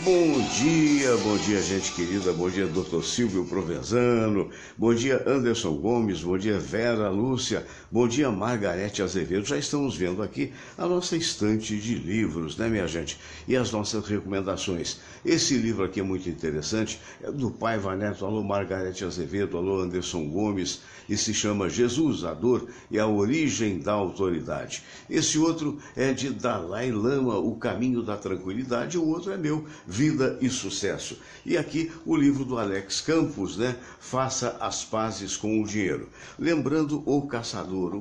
Bom dia, gente querida, bom dia, doutor Silvio Provenzano, bom dia, Anderson Gomes, bom dia, Vera Lúcia, bom dia, Margarete Azevedo. Já estamos vendo aqui a nossa estante de livros, né, minha gente? E as nossas recomendações. Esse livro aqui é muito interessante, é do Paiva Neto, alô, Margarete Azevedo, alô, Anderson Gomes, e se chama Jesus, a Dor e a Origem da Autoridade. Esse outro é de Dalai Lama, O Caminho da Tranquilidade, e o outro é meu, Vida e Sucesso. E aqui o livro do Alex Campos, né? Faça as pazes com o dinheiro. Lembrando o Caçador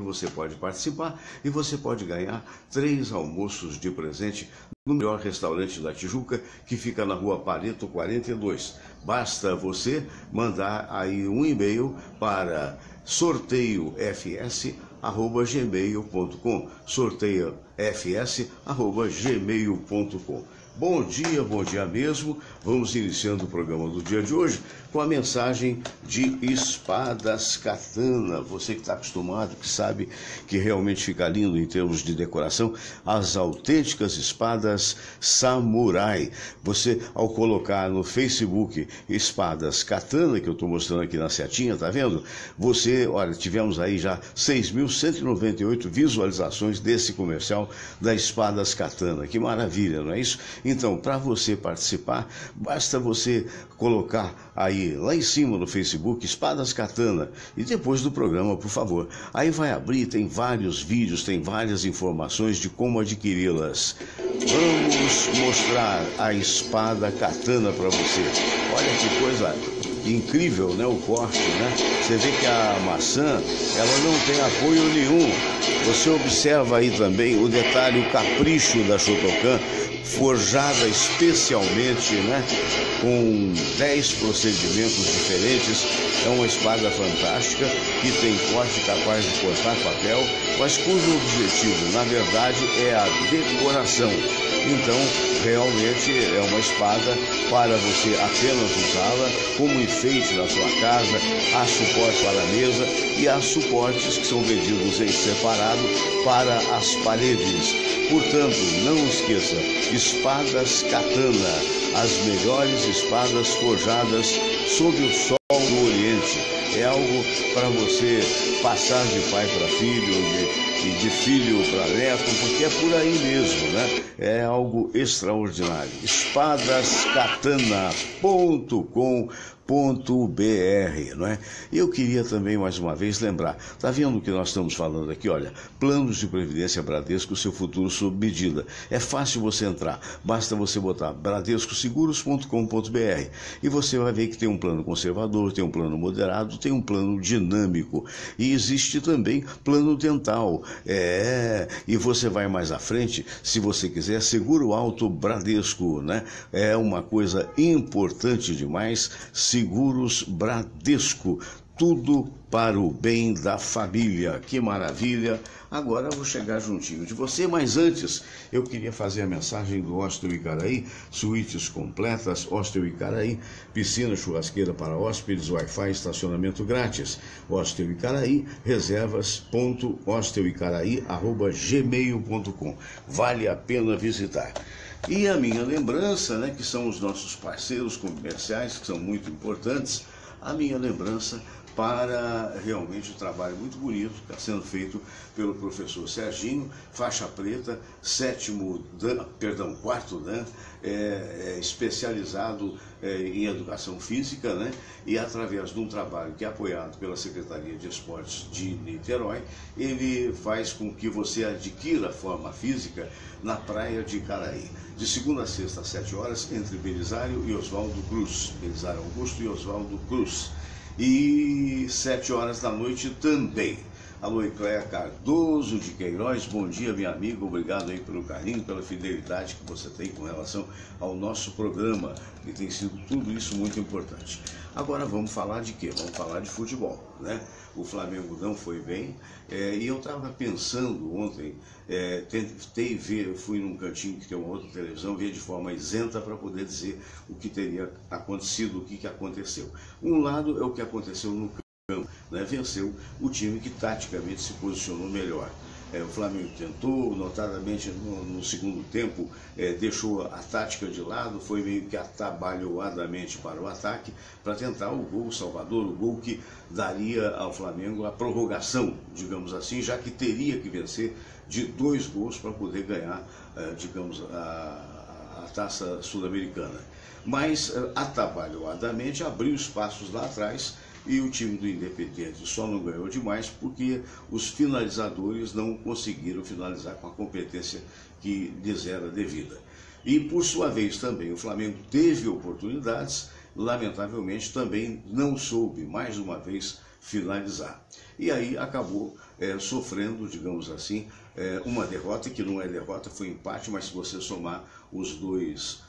você pode participar e você pode ganhar 3 almoços de presente no melhor restaurante da Tijuca, que fica na Rua Pareto 42. Basta você mandar aí um e-mail para sorteiofs@gmail.com, sorteiofs@gmail.com. Bom dia mesmo. Vamos iniciando o programa do dia de hoje com a mensagem de espadas katana. Você que está acostumado, que sabe que realmente fica lindo em termos de decoração, as autênticas espadas samurai. Você, ao colocar no Facebook espadas katana, que eu estou mostrando aqui na setinha, tá vendo? Você, olha, tivemos aí já 6.198 visualizações desse comercial da espadas katana. Que maravilha, não é isso? Então, para você participar, basta você colocar aí lá em cima no Facebook Espadas Katana e depois do programa, por favor. Aí vai abrir, tem vários vídeos, tem várias informações de como adquiri-las. Vamos mostrar a espada katana para você. Olha que coisa incrível, né? O corte, né? Você vê que a maçã, ela não tem apoio nenhum. Você observa aí também o detalhe, o capricho da Shotokan, forjada especialmente, né, com 10 procedimentos diferentes. É uma espada fantástica que tem corte capaz de cortar papel, mas cujo objetivo, na verdade, é a decoração. Então, realmente é uma espada para você apenas usá-la como enfeite na sua casa. Há suporte para a mesa e há suportes que são vendidos em separado para as paredes. Portanto, não esqueça, espadas katana, as melhores espadas forjadas sob o sol do Oriente. É algo para você passar de pai para filho e de filho para neto, porque é por aí mesmo, né? É algo extraordinário. espadascatana.com.br, não é? Eu queria também mais uma vez lembrar, tá vendo o que nós estamos falando aqui? Olha, planos de previdência Bradesco, seu futuro sob medida. É fácil você entrar, basta você botar bradescoseguros.com.br e você vai ver que tem um plano conservador, tem um plano moderado, tem um plano dinâmico e existe também plano dental. E você vai mais à frente, se você quiser, Seguro Alto Bradesco, né? É uma coisa importante demais. Seguros Bradesco, tudo para o bem da família. Que maravilha! Agora eu vou chegar juntinho de você, mas antes eu queria fazer a mensagem do Hostel Icaraí, suítes completas, Hostel Icaraí, piscina, churrasqueira para hóspedes, Wi-Fi, estacionamento grátis. Hostel Icaraí, reservas.hostelicaraí@gmail.com. Vale a pena visitar. E a minha lembrança, né, que são os nossos parceiros comerciais, que são muito importantes, a minha lembrança para realmente um trabalho muito bonito que está sendo feito pelo professor Serginho, faixa preta, quarto Dan, especializado em educação física, né? E através de um trabalho que é apoiado pela Secretaria de Esportes de Niterói, ele faz com que você adquira forma física na praia de Icaraí, de segunda a sexta às 7 horas, entre Belisário e Oswaldo Cruz, Belisário Augusto e Oswaldo Cruz, e 7 horas da noite também. Alô, Ecléia Cardoso de Queiroz, bom dia, minha amiga, obrigado aí pelo carinho, pela fidelidade que você tem com relação ao nosso programa, e tem sido tudo isso muito importante. Agora vamos falar de quê? Vamos falar de futebol, né? O Flamengo não foi bem, e eu estava pensando ontem, tentei ver, eu fui num cantinho que tem uma outra televisão, ver de forma isenta para poder dizer o que teria acontecido, o que aconteceu. Um lado é o que aconteceu no campo, né? Venceu o time que taticamente se posicionou melhor. O Flamengo tentou, notadamente no segundo tempo, deixou a tática de lado, foi meio que atabalhoadamente para o ataque, para tentar o gol salvador, o gol que daria ao Flamengo a prorrogação, digamos assim, já que teria que vencer de 2 gols para poder ganhar, digamos, a Taça Sul-Americana. Mas, atabalhoadamente, abriu espaços lá atrás, e o time do Independiente só não ganhou demais porque os finalizadores não conseguiram finalizar com a competência que lhes era devida. E, por sua vez, também o Flamengo teve oportunidades, lamentavelmente também não soube, mais uma vez, finalizar. E aí acabou sofrendo, digamos assim, uma derrota, que não é derrota, foi empate, mas se você somar os dois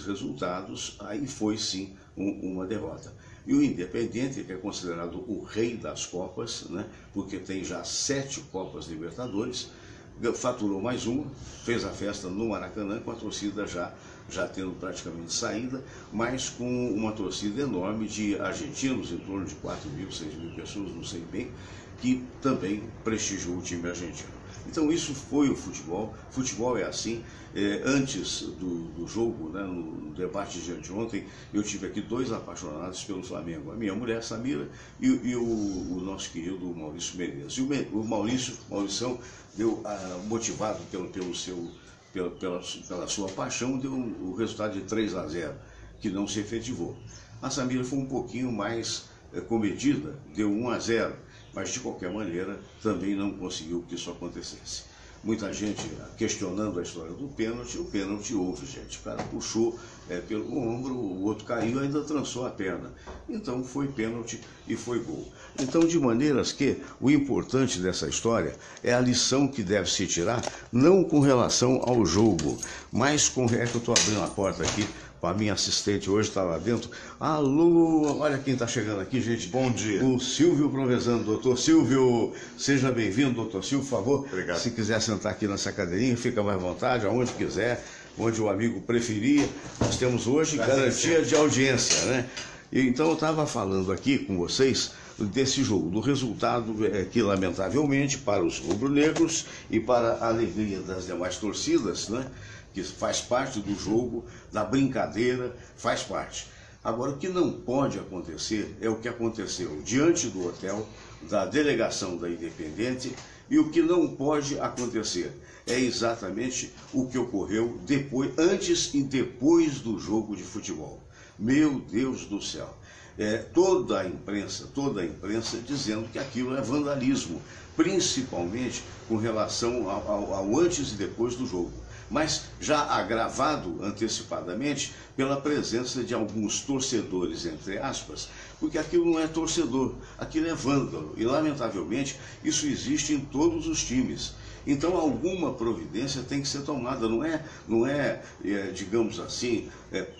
resultados, aí foi sim uma derrota. E o Independiente, que é considerado o rei das Copas, né, porque tem já 7 Copas Libertadores, faturou mais uma, fez a festa no Maracanã, com a torcida já tendo praticamente saída, mas com uma torcida enorme de argentinos, em torno de 4 mil, 6 mil pessoas, não sei bem, que também prestigiou o time argentino. Então isso foi o futebol. Futebol é assim. Antes do jogo, né, no debate de anteontem, eu tive aqui 2 apaixonados pelo Flamengo. A minha mulher, Samira, e o nosso querido Maurício Menezes. E o Maurição deu, motivado pela sua paixão, deu o resultado de 3-0, que não se efetivou. A Samira foi um pouquinho mais comedida, deu 1-0. Mas, de qualquer maneira, também não conseguiu que isso acontecesse. Muita gente questionando a história do pênalti. O pênalti houve, gente. O cara puxou pelo ombro, o outro caiu e ainda trançou a perna. Então, foi pênalti e foi gol. Então, de maneiras que o importante dessa história é a lição que deve se tirar, não com relação ao jogo, mas com... É que eu estou abrindo a porta aqui, a minha assistente hoje está lá dentro. Alô, olha quem está chegando aqui, gente. Bom dia. O Silvio Provenzano. Doutor Silvio, seja bem-vindo, doutor Silvio, por favor. Obrigado. Se quiser sentar aqui nessa cadeirinha, fica mais à vontade, aonde quiser, onde o amigo preferir. Nós temos hoje garantia de audiência, né? E então eu estava falando aqui com vocês desse jogo, do resultado que, lamentavelmente, para os rubro-negros e para a alegria das demais torcidas, né, que faz parte do jogo, da brincadeira, faz parte. Agora, o que não pode acontecer é o que aconteceu diante do hotel, da delegação da Independente, e o que não pode acontecer é exatamente o que ocorreu depois, antes e depois do jogo de futebol. Meu Deus do céu! Toda a imprensa dizendo que aquilo é vandalismo, principalmente com relação ao antes e depois do jogo. Mas já agravado antecipadamente pela presença de alguns torcedores, entre aspas, porque aquilo não é torcedor, aquilo é vândalo, e lamentavelmente isso existe em todos os times. Então alguma providência tem que ser tomada, não é digamos assim,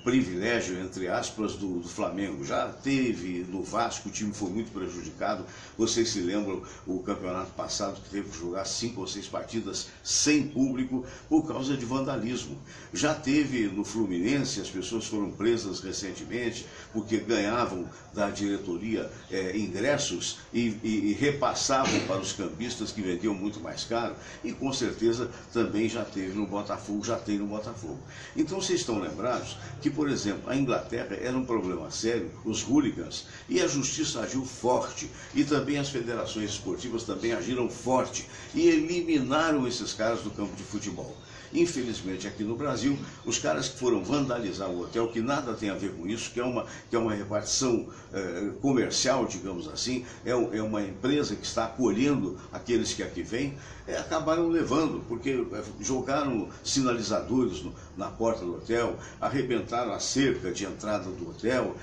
privilégio, entre aspas, do Flamengo. Já teve no Vasco, o time foi muito prejudicado. Vocês se lembram o campeonato passado que teve que jogar 5 ou 6 partidas sem público por causa de vandalismo. Já teve no Fluminense, as pessoas foram presas recentemente porque ganhavam da diretoria ingressos e repassavam para os cambistas que vendiam muito mais caro. E com certeza também já teve no Botafogo, já tem no Botafogo. Então vocês estão lembrados que, por exemplo, a Inglaterra era um problema sério, os hooligans, e a justiça agiu forte, e também as federações esportivas também agiram forte, e eliminaram esses caras do campo de futebol. Infelizmente, aqui no Brasil, os caras que foram vandalizar o hotel, que nada tem a ver com isso, que é uma repartição comercial, digamos assim, é uma empresa que está acolhendo aqueles que aqui vêm, acabaram levando, porque jogaram sinalizadores na porta do hotel, arrebentaram a cerca de entrada do hotel,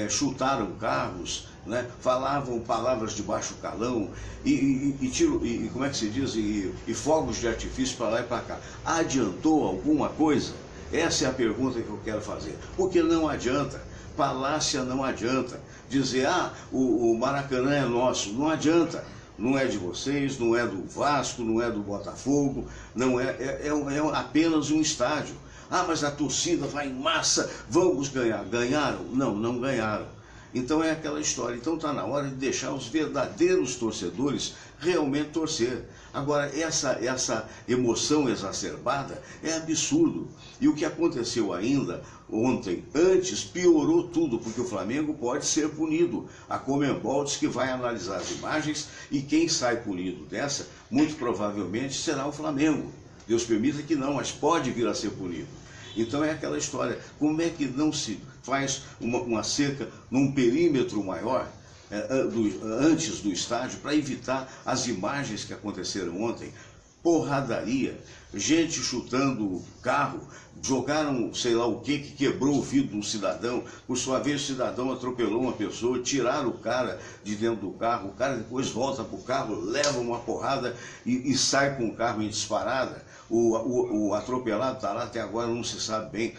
chutaram carros, né, falavam palavras de baixo calão e como é que se diz? E fogos de artifício para lá e para cá. Adiantou alguma coisa? Essa é a pergunta que eu quero fazer. Porque não adianta. Falácia não adianta. Dizer, o Maracanã é nosso. Não adianta. Não é de vocês, não é do Vasco, não é do Botafogo, não é apenas um estádio. Mas a torcida vai em massa, vamos ganhar. Ganharam? Não, não ganharam. Então é aquela história. Então está na hora de deixar os verdadeiros torcedores realmente torcer. Agora, essa emoção exacerbada é absurdo. E o que aconteceu ainda ontem, antes, piorou tudo, porque o Flamengo pode ser punido. A Conmebol diz que vai analisar as imagens e quem sai punido dessa, muito provavelmente, será o Flamengo. Deus permita que não, mas pode vir a ser punido. Então é aquela história, como é que não se faz uma cerca num perímetro maior antes do estádio para evitar as imagens que aconteceram ontem? Porradaria, gente chutando o carro, jogaram sei lá o que quebrou o vidro de um cidadão, por sua vez o cidadão atropelou uma pessoa, tiraram o cara de dentro do carro, o cara depois volta para o carro, leva uma porrada e sai com o carro em disparada. O atropelado está lá, até agora não se sabe bem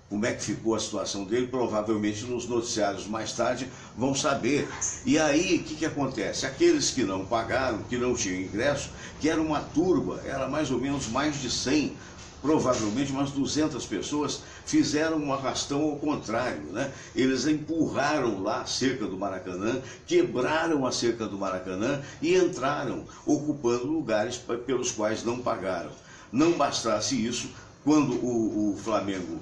como é que ficou a situação dele, provavelmente nos noticiários mais tarde vão saber. E aí, o que acontece? Aqueles que não pagaram, que não tinham ingresso, que era uma turba, era mais ou menos mais de 100, provavelmente umas 200 pessoas, fizeram um arrastão ao contrário, né? Eles empurraram lá a cerca do Maracanã, quebraram a cerca do Maracanã e entraram, ocupando lugares pelos quais não pagaram. Não bastasse isso, quando o Flamengo,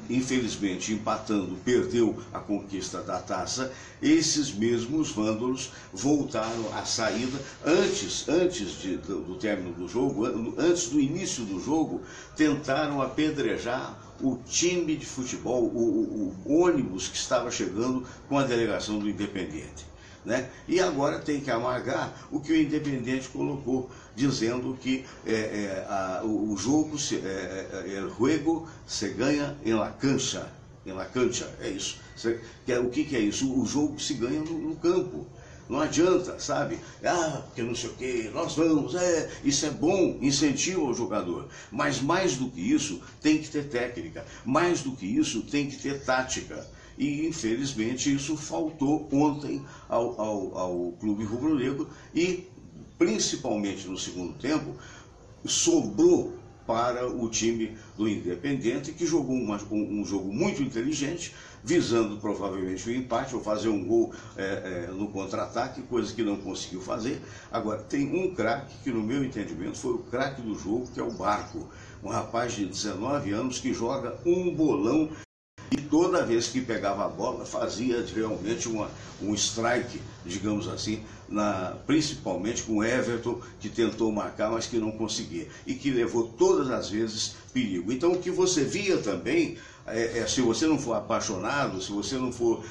infelizmente, empatando, perdeu a conquista da taça, esses mesmos vândalos voltaram à saída, antes do término do jogo, antes do início do jogo, tentaram apedrejar o time de futebol, o ônibus que estava chegando com a delegação do Independiente. Né? E agora tem que amargar o que o Independiente colocou, dizendo que o jogo, el juego se ganha em la cancha. Em la cancha, é isso. O que é isso? O jogo se ganha no campo. Não adianta, sabe? Porque não sei o quê, nós vamos, isso é bom, incentiva o jogador. Mas mais do que isso, tem que ter técnica. Mais do que isso, tem que ter tática. E, infelizmente, isso faltou ontem ao Clube Rubro-Negro e, principalmente no segundo tempo, sobrou para o time do Independiente, que jogou um jogo muito inteligente, visando provavelmente o empate ou fazer um gol no contra-ataque, coisa que não conseguiu fazer. Agora, tem um craque que, no meu entendimento, foi o craque do jogo, que é o Barco, um rapaz de 19 anos que joga um bolão. E toda vez que pegava a bola, fazia realmente um strike, digamos assim, principalmente com o Everton, que tentou marcar, mas que não conseguia. E que levou todas as vezes perigo. Então, o que você via também, se você não for apaixonado, se você não for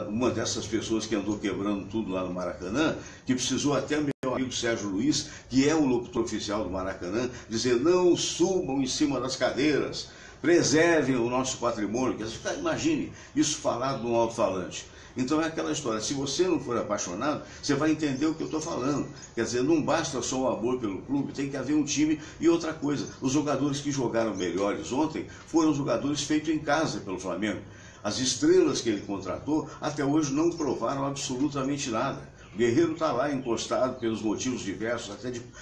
uma dessas pessoas que andou quebrando tudo lá no Maracanã, que precisou até meu amigo Sérgio Luiz, que é o locutor oficial do Maracanã, dizer: não subam em cima das cadeiras, preservem o nosso patrimônio. Imagine isso falado num alto-falante. Então é aquela história, se você não for apaixonado, você vai entender o que eu estou falando. Quer dizer, não basta só o amor pelo clube, tem que haver um time. E outra coisa, os jogadores que jogaram melhores ontem foram jogadores feitos em casa pelo Flamengo. As estrelas que ele contratou até hoje não provaram absolutamente nada. O Guerreiro está lá encostado pelos motivos diversos,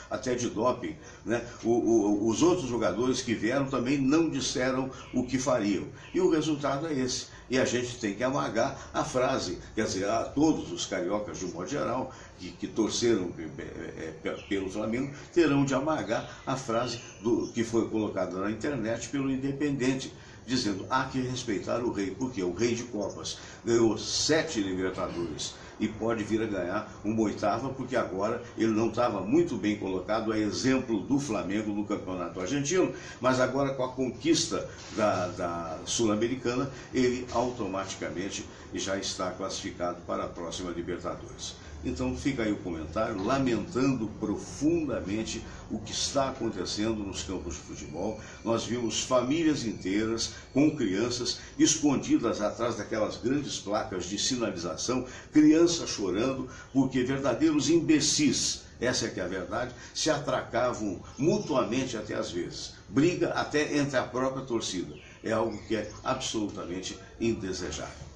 até de doping. Né? Os outros jogadores que vieram também não disseram o que fariam. E o resultado é esse. E a gente tem que amargar a frase, quer dizer, a todos os cariocas, de um modo geral, que torceram pelo Flamengo, terão de amargar a frase que foi colocada na internet pelo Independente, dizendo: há que respeitar o rei, porque o rei de Copas ganhou 7 Libertadores e pode vir a ganhar uma 8ª, porque agora ele não estava muito bem colocado, a exemplo do Flamengo no Campeonato Argentino, mas agora com a conquista da Sul-Americana, ele automaticamente já está classificado para a próxima Libertadores. Então fica aí o comentário, lamentando profundamente o que está acontecendo nos campos de futebol. Nós vimos famílias inteiras com crianças escondidas atrás daquelas grandes placas de sinalização, crianças chorando, porque verdadeiros imbecis, essa é que é a verdade, se atracavam mutuamente até às vezes. Briga até entre a própria torcida. É algo que é absolutamente indesejável.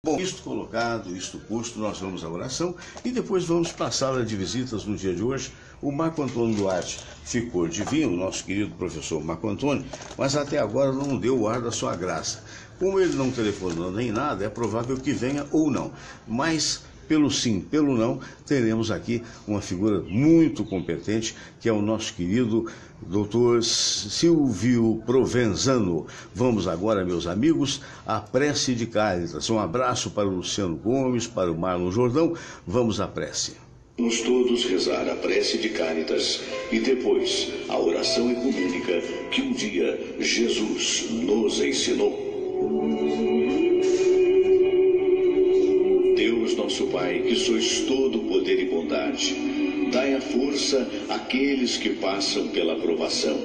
Bom, isto colocado, isto posto, nós vamos à oração e depois vamos para a sala de visitas no dia de hoje. O Marco Antônio Duarte ficou de vir, o nosso querido professor Marco Antônio, mas até agora não deu o ar da sua graça. Como ele não telefonou nem nada, é provável que venha ou não. Mas, pelo sim, pelo não, teremos aqui uma figura muito competente, que é o nosso querido Dr. Silvio Provenzano. Vamos agora, meus amigos, à prece de Cáritas. Um abraço para o Luciano Gomes, para o Marlon Jordão. Vamos à prece. Vamos todos rezar a prece de Cáritas e depois a oração ecumênica que um dia Jesus nos ensinou. Deus nosso Pai, que sois todo poder e bondade, dai a força àqueles que passam pela provação.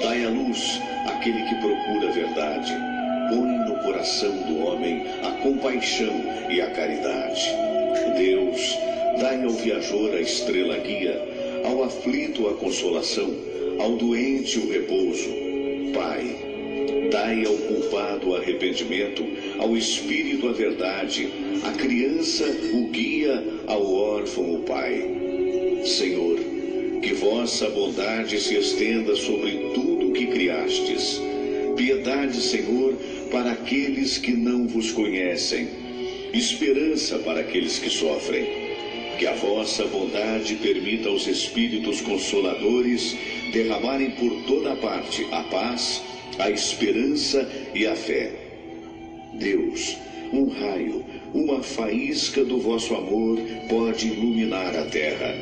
Dai a luz àquele que procura a verdade. Põe no coração do homem a compaixão e a caridade. Deus, dai ao viajor a estrela guia, ao aflito a consolação, ao doente o repouso. Pai, dai ao culpado o arrependimento, ao espírito a verdade, à criança o guia, ao órfão o pai. Senhor, que vossa bondade se estenda sobre tudo o que criastes. Piedade, Senhor, para aqueles que não vos conhecem. Esperança para aqueles que sofrem. Que a vossa bondade permita aos Espíritos Consoladores derramarem por toda parte a paz, a esperança e a fé. Deus, um raio, uma faísca do vosso amor pode iluminar a terra.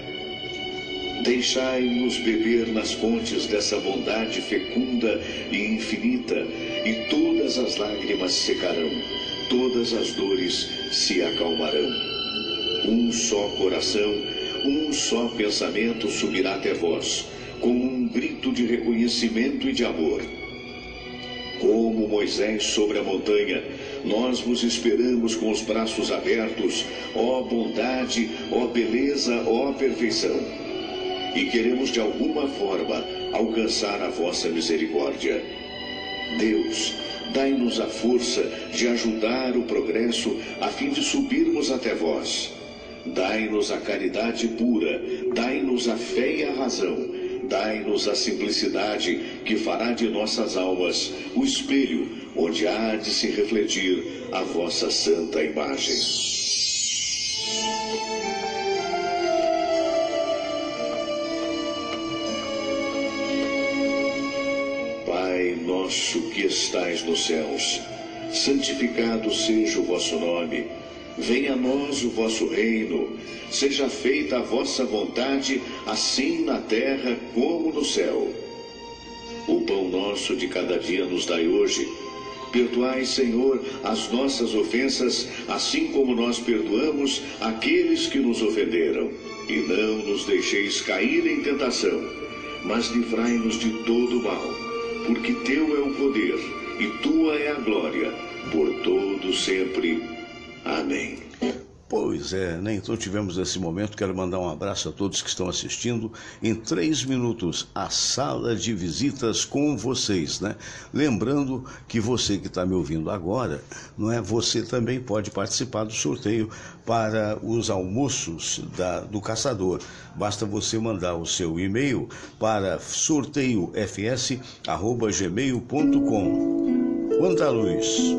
Deixai-nos beber nas fontes dessa bondade fecunda e infinita, e todas as lágrimas secarão, todas as dores se acalmarão. Um só coração, um só pensamento subirá até vós, como um grito de reconhecimento e de amor. Como Moisés sobre a montanha, nós vos esperamos com os braços abertos, ó bondade, ó beleza, ó perfeição. E queremos de alguma forma alcançar a vossa misericórdia. Deus, dai-nos a força de ajudar o progresso a fim de subirmos até vós. Dai-nos a caridade pura, dai-nos a fé e a razão, dai-nos a simplicidade que fará de nossas almas o espelho onde há de se refletir a vossa santa imagem. Pai nosso que estais nos céus, santificado seja o vosso nome. Venha a nós o vosso reino, seja feita a vossa vontade, assim na terra como no céu. O pão nosso de cada dia nos dai hoje. Perdoai, Senhor, as nossas ofensas, assim como nós perdoamos aqueles que nos ofenderam. E não nos deixeis cair em tentação, mas livrai-nos de todo o mal, porque teu é o poder e tua é a glória, por todo sempre. Amém. Pois é, né? Então tivemos esse momento. Quero mandar um abraço a todos que estão assistindo. Em 3 minutos, a sala de visitas com vocês, né? Lembrando que você que está me ouvindo agora, não é? Você também pode participar do sorteio para os almoços do Caçador. Basta você mandar o seu e-mail para sorteiofs@gmail.com. Quanta luz!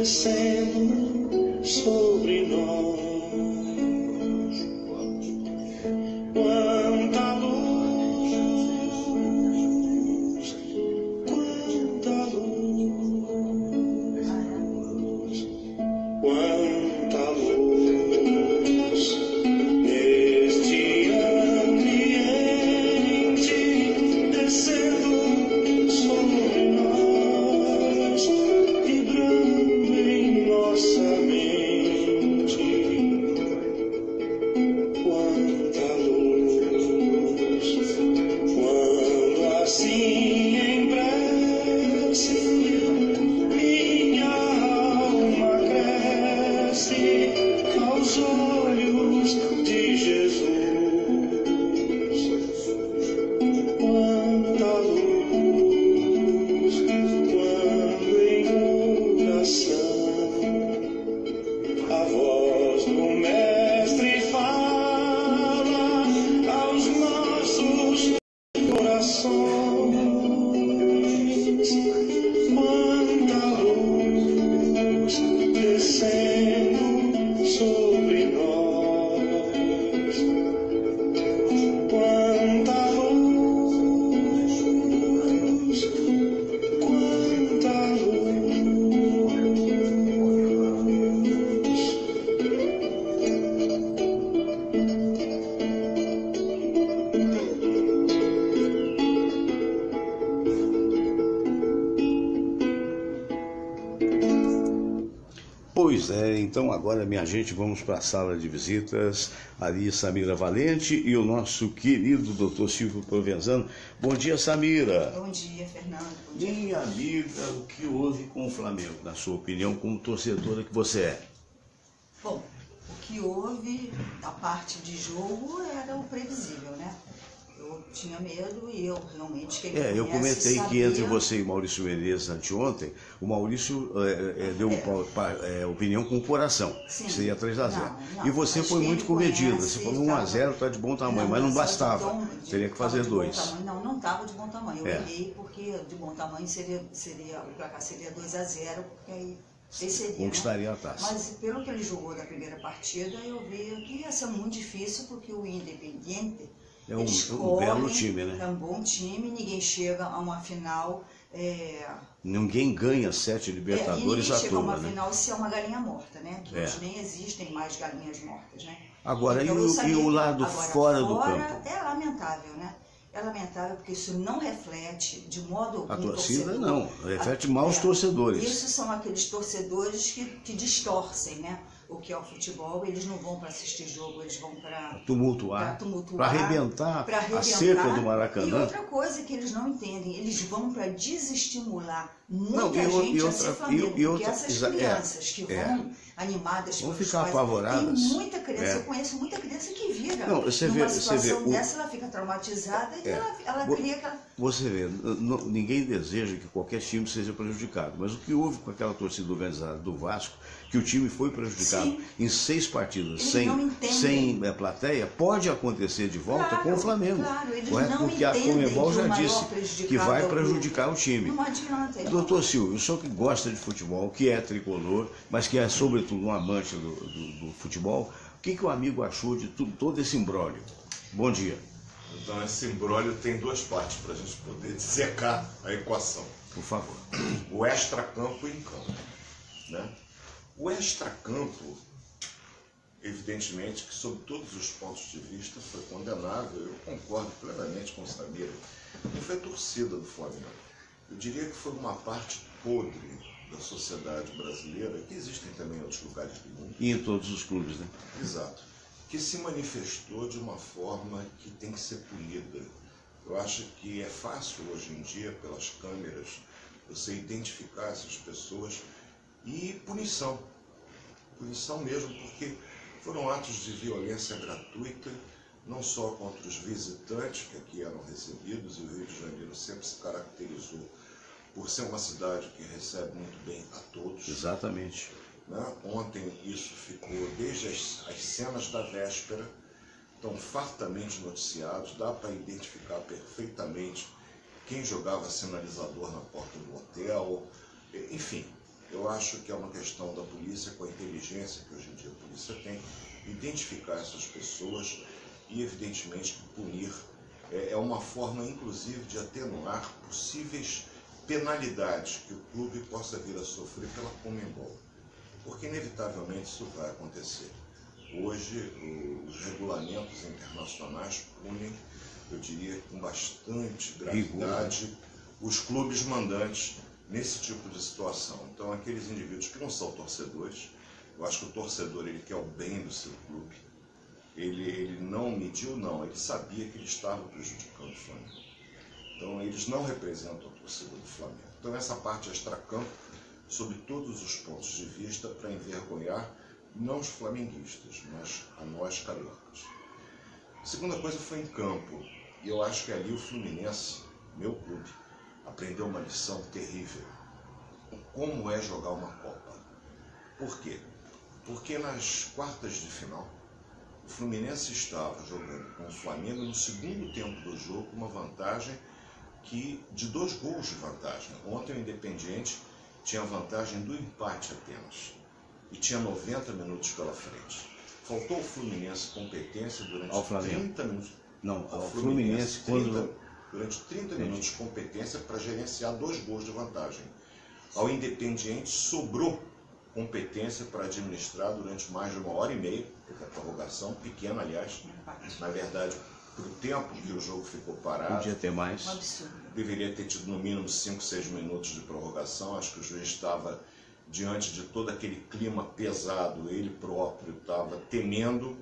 descendo sobre nós. Quanta luz, quanta luz, quanta luz neste ambiente descendo sobre nós, vibrando em nossa mente. Quanta luz, quando assim em prece minha alma cresce aos olhos de Jesus. Quanta luz, quando em oração a voz do Mestre fala aos nossos corações. Quanta luz descendo sobre nós. Quanta luz, quanta luz. Pois é, então agora, minha gente, vamos para a sala de visitas. Ali, Samira Valente e o nosso querido Dr. Silvio Provenzano. Bom dia, Samira. Bom dia, Fernando. Bom dia. Minha amiga, o que houve com o Flamengo, na sua opinião, como torcedora que você é? Bom, o que houve da parte de jogo era o previsível, né? Eu tinha medo e eu realmente queria. Eu comentei que entre você e Maurício Menezes anteontem, o Maurício deu opinião com o coração, Sim. que seria 3-0. Não, E você acho foi que muito ele comedida, conhece, você falou ele 1-0, está de bom tamanho, mas não bastava, teria que fazer 2. Não estava de bom tamanho, eu errei porque de bom tamanho o placar seria 2-0, porque aí seria, Conquistaria, né? a taça. Mas pelo que ele jogou na primeira partida, eu vi que ia ser muito difícil, porque o Independiente É um belo time, né? É um bom time, ninguém chega a uma final. Ninguém ganha 7 Libertadores à chega a toa, uma né? final se é uma galinha morta, né? Que hoje nem existem mais galinhas mortas, né? Agora, Então, e o lado fora do campo? É lamentável, né? É lamentável porque isso não reflete de modo algum A torcida torcedor. não, reflete mal os torcedores. Isso são aqueles torcedores que distorcem, né? O que é o futebol, eles não vão para assistir jogo, eles vão para tumultuar, para arrebentar a cerca do Maracanã. E outra coisa que eles não entendem, eles vão para desestimular muita gente a ser Flamengo, porque essas crianças que vão animadas vão pelos ficar pais, apavoradas. tem muita criança, eu conheço muita criança que vira numa situação dessa, ela fica traumatizada e ela cria aquela... Você vê, ninguém deseja que qualquer time seja prejudicado, mas o que houve com aquela torcida organizada do Vasco, que o time foi prejudicado em 6 partidas sem plateia, pode acontecer de volta com o Flamengo. Claro, eles correto? não Porque a Conmebol já disse que vai prejudicar o time. Não adianta. Doutor Silvio, o senhor que gosta de futebol, que é tricolor, mas que é sobretudo um amante do futebol, o que o amigo achou de todo esse imbróglio? Bom dia. Então esse imbróglio tem 2 partes para a gente poder dissecar a equação. Por favor. O extracampo e em campo, né? O extracampo, evidentemente que sob todos os pontos de vista foi condenável, eu concordo plenamente com o Samira, não foi a torcida do Flamengo. Eu diria que foi uma parte podre da sociedade brasileira, que existem também em outros lugares do mundo. E em todos os clubes, né? Exato. Que se manifestou de uma forma que tem que ser punida. Eu acho que é fácil hoje em dia, pelas câmeras, você identificar essas pessoas e punição. Punição mesmo, porque foram atos de violência gratuita, não só contra os visitantes que aqui eram recebidos, e o Rio de Janeiro sempre se caracterizou por ser uma cidade que recebe muito bem a todos. Exatamente. Né? Ontem isso ficou desde as cenas da véspera, estão fartamente noticiados, dá para identificar perfeitamente quem jogava sinalizador na porta do hotel, enfim, Eu acho que é uma questão da polícia, com a inteligência que hoje em dia a polícia tem, identificar essas pessoas e, evidentemente, punir. É uma forma, inclusive, de atenuar possíveis penalidades que o clube possa vir a sofrer pela Conmebol. Porque, inevitavelmente, isso vai acontecer. Hoje, os regulamentos internacionais punem, eu diria, com bastante gravidade, os clubes mandantes nesse tipo de situação. Então, aqueles indivíduos que não são torcedores, eu acho que o torcedor, ele quer o bem do seu clube, ele não mediu, não, ele sabia que ele estava prejudicando o Flamengo. Então, eles não representam a torcida do Flamengo. Então, essa parte extracampo, sob todos os pontos de vista, para envergonhar não os flamenguistas, mas a nós cariocas. A segunda coisa foi em campo, e eu acho que ali o Fluminense, meu clube, aprendeu uma lição terrível. Como é jogar uma Copa. Por quê? Porque nas quartas de final, o Fluminense estava jogando com o Flamengo no segundo tempo do jogo, uma vantagem de 2 gols de vantagem. Ontem o Independiente tinha vantagem do empate apenas. E tinha 90 minutos pela frente. Faltou ao Fluminense competência durante 30 minutos. Não, ao Fluminense durante 30 minutos de competência para gerenciar 2 gols de vantagem. Ao Independiente sobrou competência para administrar durante mais de 1h30, porque a prorrogação, pequena aliás, na verdade, para o tempo que o jogo ficou parado, podia ter mais. Deveria ter tido no mínimo 5, 6 minutos de prorrogação. Acho que o juiz estava diante de todo aquele clima pesado, ele próprio estava temendo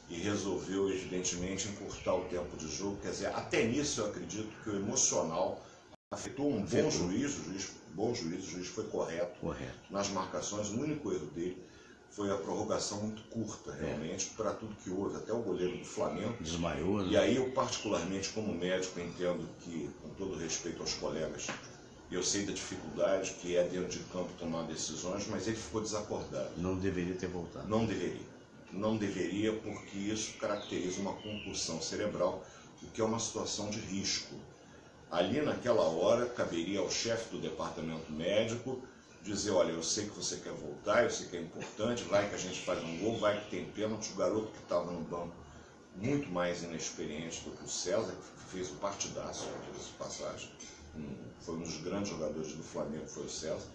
e resolveu, evidentemente, encurtar o tempo de jogo. Quer dizer, até nisso eu acredito que o emocional afetou um bom juiz, o juiz foi correto nas marcações. O único erro dele foi a prorrogação muito curta, realmente, para tudo que houve, até o goleiro do Flamengo. Desmaiou, né? E aí eu, particularmente, como médico, entendo que, com todo respeito aos colegas, eu sei da dificuldade que é dentro de campo tomar decisões, mas ele ficou desacordado. Não deveria ter voltado. Não deveria. Não deveria, porque isso caracteriza uma concussão cerebral, o que é uma situação de risco. Ali, naquela hora, caberia ao chefe do departamento médico dizer, olha, eu sei que você quer voltar, eu sei que é importante, vai que a gente faz um gol, vai que tem pênalti. O garoto que estava no banco, muito mais inexperiente do que o César, que fez um partidaço, de passagem. Foi um dos grandes jogadores do Flamengo, foi o César.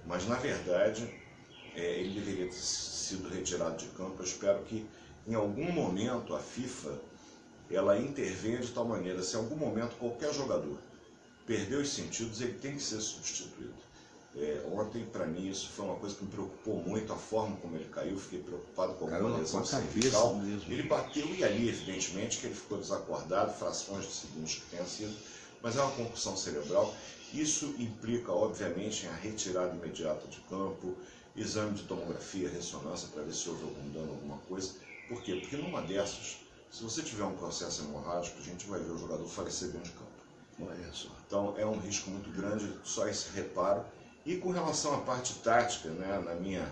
Mas, na verdade, ele deveria ter sido retirado de campo. Eu espero que, em algum momento, a FIFA ela intervenha de tal maneira, se em algum momento qualquer jogador perder os sentidos, ele tem que ser substituído. Ontem, para mim, isso foi uma coisa que me preocupou muito, a forma como ele caiu. Fiquei preocupado com alguma lesão cervical. Ele bateu e ali, evidentemente, que ele ficou desacordado, frações de segundos que tenha sido, mas é uma concussão cerebral. Isso implica, obviamente, em a retirada imediata de campo, exame de tomografia, ressonância, para ver se houve algum dano, alguma coisa. Por quê? Porque numa dessas, se você tiver um processo hemorrágico, a gente vai ver o jogador falecer dentro de campo. Olha só. Então é um risco muito grande, só esse reparo. E com relação à parte tática, né, na minha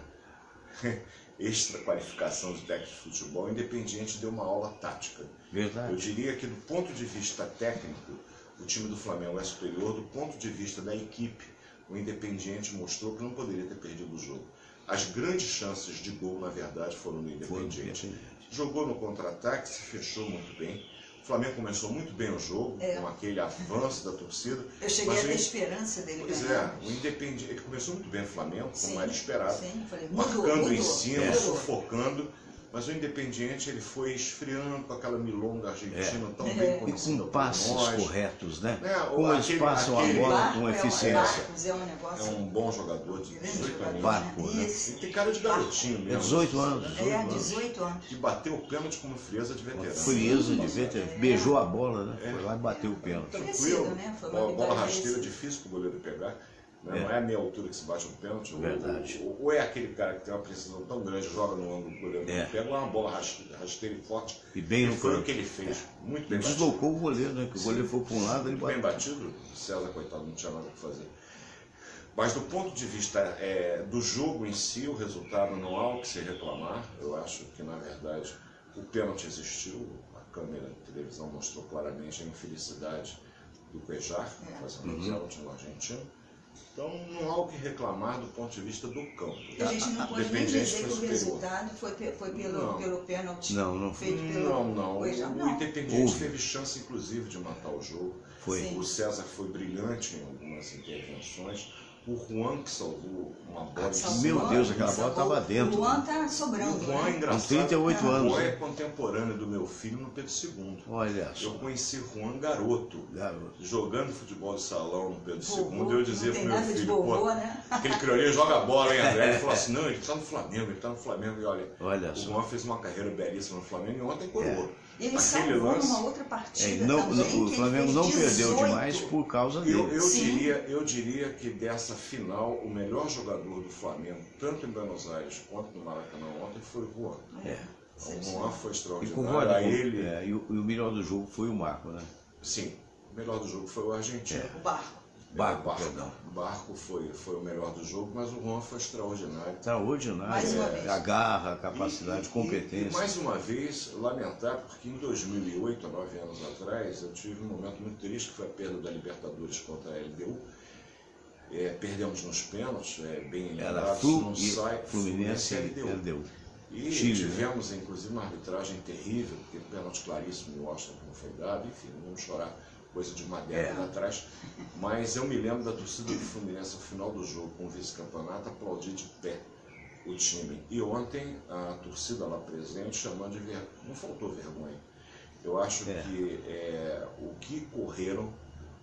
extra qualificação de técnico de futebol, o Independiente deu uma aula tática. Verdade. Eu diria que do ponto de vista técnico, o time do Flamengo é superior. Do ponto de vista da equipe, o Independiente mostrou que não poderia ter perdido o jogo. As grandes chances de gol, na verdade, foram do Independiente. Jogou no contra-ataque, se fechou muito bem. O Flamengo começou muito bem o jogo, com aquele avanço da torcida. Eu cheguei a ter esperança dele ganhar. Pois é, o Independiente, ele começou muito bem o Flamengo, como era esperado. Sim, falei, marcando em cima, sufocando. Mas o Independiente, ele foi esfriando com aquela milonga argentina tão bem conhecida. E com passes corretos, né? Como eles passam a bola com eficiência. É um bom jogador de 18 anos. Barco, né? Ele tem cara de garotinho mesmo. 18 anos. 18 anos. E bateu o pênalti com uma frieza de veterano. Frieza de veterano. Beijou a bola, né? Foi lá e bateu o pênalti. Tranquilo, né? Foi uma bola rasteira, difícil para o goleiro pegar. Não é a meia altura que se bate no pênalti. Verdade. Ou é aquele cara que tem uma precisão tão grande, joga no ângulo do goleiro não pega, ou é uma bola rasteira e forte. E bem no foi o que ele fez. Muito bem batido. Deslocou o goleiro, né? Porque o goleiro foi para um lado e ele bateu. Bem batido. O César, coitado, não tinha nada para fazer. Mas do ponto de vista do jogo em si, o resultado não há o que se reclamar. Eu acho que, na verdade, o pênalti existiu. A câmera de televisão mostrou claramente a infelicidade do Cuéllar, fazendo o pênalti no argentino. Então não há o que reclamar do ponto de vista do campo. E a gente não pode nem dizer que o resultado foi pelo pênalti feito pelo... Não. O Independiente teve chance, inclusive, de matar o jogo. Foi. O César foi brilhante em algumas intervenções. O Juan que salvou uma bola. Meu Deus, aquela bola estava dentro. O Juan tá sobrando. O Juan é engraçado. Com 38 anos. O Juan é contemporâneo do meu filho no Pedro II. Olha só. Eu conheci Juan garoto. Jogando futebol de salão no Pedro II. Eu dizia pro meu filho, vovô, né? aquele crioulinho joga bola, hein, André? Ele falou assim, não, ele tá no Flamengo, E olha, o só. Juan fez uma carreira belíssima no Flamengo e ontem coroou. Ele salvou numa outra partida o Flamengo não perdeu demais por causa dele. Eu diria que dessa final, o melhor jogador do Flamengo, tanto em Buenos Aires quanto no Maracanã ontem, foi o Juan. O Juan foi extraordinário. E o melhor do jogo foi o Marco, né? Sim, o melhor do jogo foi o argentino. O Barco. O Barco foi o melhor do jogo, mas o Juan foi extraordinário. A garra, a capacidade, a competência. E mais uma vez, lamentar, porque em 2008, há 9 anos atrás, eu tive um momento muito triste, que foi a perda da Libertadores contra a LDU. Perdemos nos pênaltis, bem lembrado, Fluminense e LDU. E tivemos, inclusive, uma arbitragem terrível, porque pênalti claríssimo em Washington não foi dado, enfim, não vamos chorar. Coisa de uma década atrás, mas eu me lembro da torcida do Fluminense no final do jogo, com o vice-campeonato, aplaudir de pé o time. E ontem a torcida lá presente chamando de vergonha. Não faltou vergonha. Eu acho que o que correram,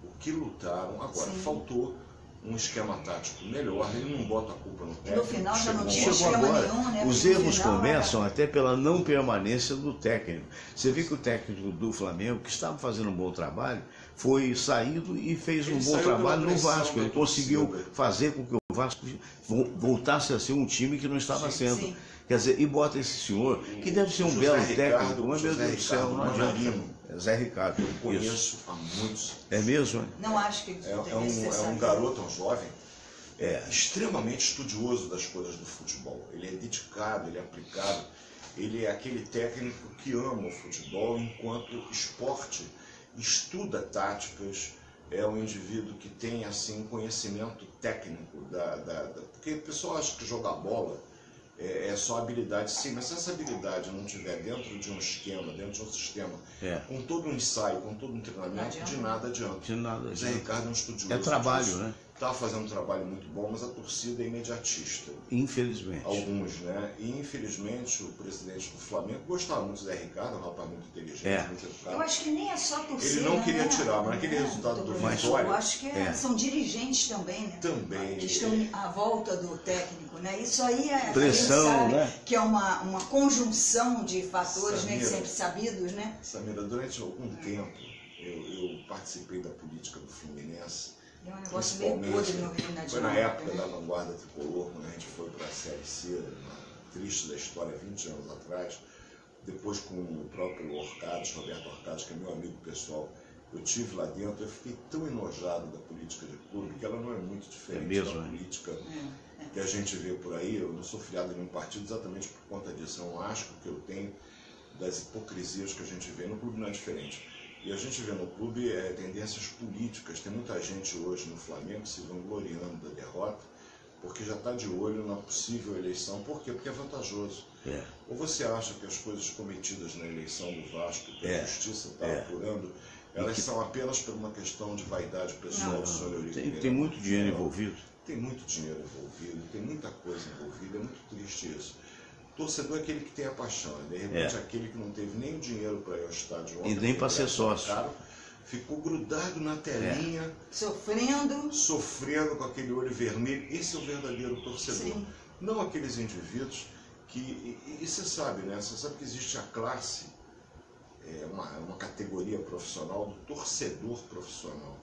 o que lutaram, agora faltou um esquema tático melhor, ele não bota a culpa no técnico. No final já não tinha Chegou esquema agora. nenhum, né? Os erros começam até pela não permanência do técnico. Você vê que o técnico do Flamengo, que estava fazendo um bom trabalho, foi saído e fez um bom trabalho no Vasco. Ele conseguiu fazer com que o Vasco voltasse a ser um time que não estava sendo. Sim. Quer dizer, e bota esse senhor, que deve ser um belo técnico, mas meu Deus do céu, não adianta. Zé Ricardo. Eu conheço há muitos. É mesmo? Não acho que é um garoto, um jovem, extremamente estudioso das coisas do futebol. Ele é dedicado, ele é aplicado. Ele é aquele técnico que ama o futebol enquanto esporte, estuda táticas, é um indivíduo que tem assim conhecimento técnico porque o pessoal acha que jogar bola é só habilidade, sim, mas se essa habilidade não estiver dentro de um esquema, dentro de um sistema, com todo um ensaio, com todo um treinamento, de nada adianta. Zé Ricardo é um estudioso. É trabalho, né? Está fazendo um trabalho muito bom, mas a torcida é imediatista. Infelizmente. Alguns, né? E infelizmente o presidente do Flamengo gostava muito do Zé Ricardo, um rapaz muito inteligente, muito educado. Eu acho que nem é só torcida. Ele não queria tirar, mas aquele resultado do Vitória... Eu acho que são dirigentes também, né? Também. Que estão à volta do técnico, né? Isso aí pressão, sabe, né? Que é uma conjunção de fatores, nem sempre sabidos, né? Samira, durante algum tempo eu participei da política do Fluminense. É um negócio meio podre no Rio de Foi na época da vanguarda tricolor, quando a gente foi para a Série C, triste da história, 20 anos atrás. Depois com o próprio Roberto Orcades, que é meu amigo pessoal, eu estive lá dentro, eu fiquei tão enojado da política de clube, que ela não é muito diferente da política que a gente vê por aí. Eu não sou filiado a nenhum partido exatamente por conta disso. É um asco que eu tenho das hipocrisias que a gente vê. No clube não é diferente. E a gente vê no clube tendências políticas. Tem muita gente hoje no Flamengo se vangloriando da derrota, porque já está de olho na possível eleição. Por quê? Porque é vantajoso. Ou você acha que as coisas cometidas na eleição do Vasco, que a Justiça está apurando, elas são apenas por uma questão de vaidade pessoal do senhor Eurico? Tem muito dinheiro envolvido. Tem muito dinheiro envolvido, tem muita coisa envolvida, é muito triste isso. Torcedor é aquele que tem a paixão, de repente aquele que não teve nem o dinheiro para ir ao estádio ontem, e nem para ser sócio. Ficou grudado na telinha, sofrendo com aquele olho vermelho. Esse é o verdadeiro torcedor. Sim. Não aqueles indivíduos que... E você sabe, né? Você sabe que existe a classe, uma categoria profissional do torcedor profissional.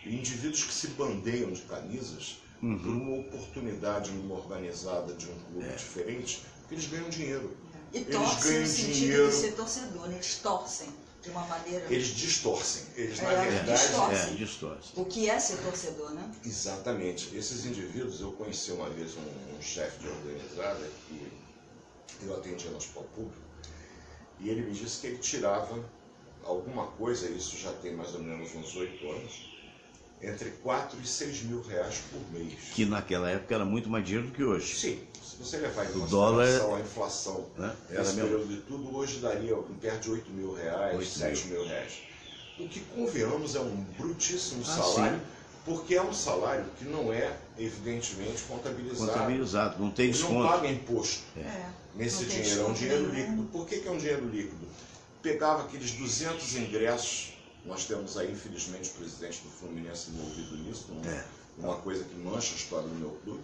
E indivíduos que se bandeiam de camisas por uma oportunidade numa organizada de um clube diferente, porque eles ganham dinheiro. E torcem no sentido de ser torcedor, né? Eles torcem de uma maneira... Eles distorcem. Eles, na verdade... distorcem. O que é ser torcedor, né? Exatamente. Esses indivíduos, eu conheci uma vez um chefe de organizada que eu atendia no hospital público, e ele me disse que ele tirava alguma coisa, isso já tem mais ou menos uns 8 anos, entre 4 e 6 mil reais por mês. Que naquela época era muito mais dinheiro do que hoje. Sim, se você levar em dólar, consideração a inflação, né? esse período de tudo, hoje daria perto de 8 mil reais, 7 mil reais. O que, convenhamos, é um brutíssimo salário, porque é um salário que não é, evidentemente, contabilizado. Não tem desconto. Não paga imposto nesse dinheiro, é um dinheiro líquido. Por que é um dinheiro líquido? Pegava aqueles 200 ingressos, nós temos aí, infelizmente, o presidente do Fluminense envolvido nisso, uma coisa que mancha a história do meu clube,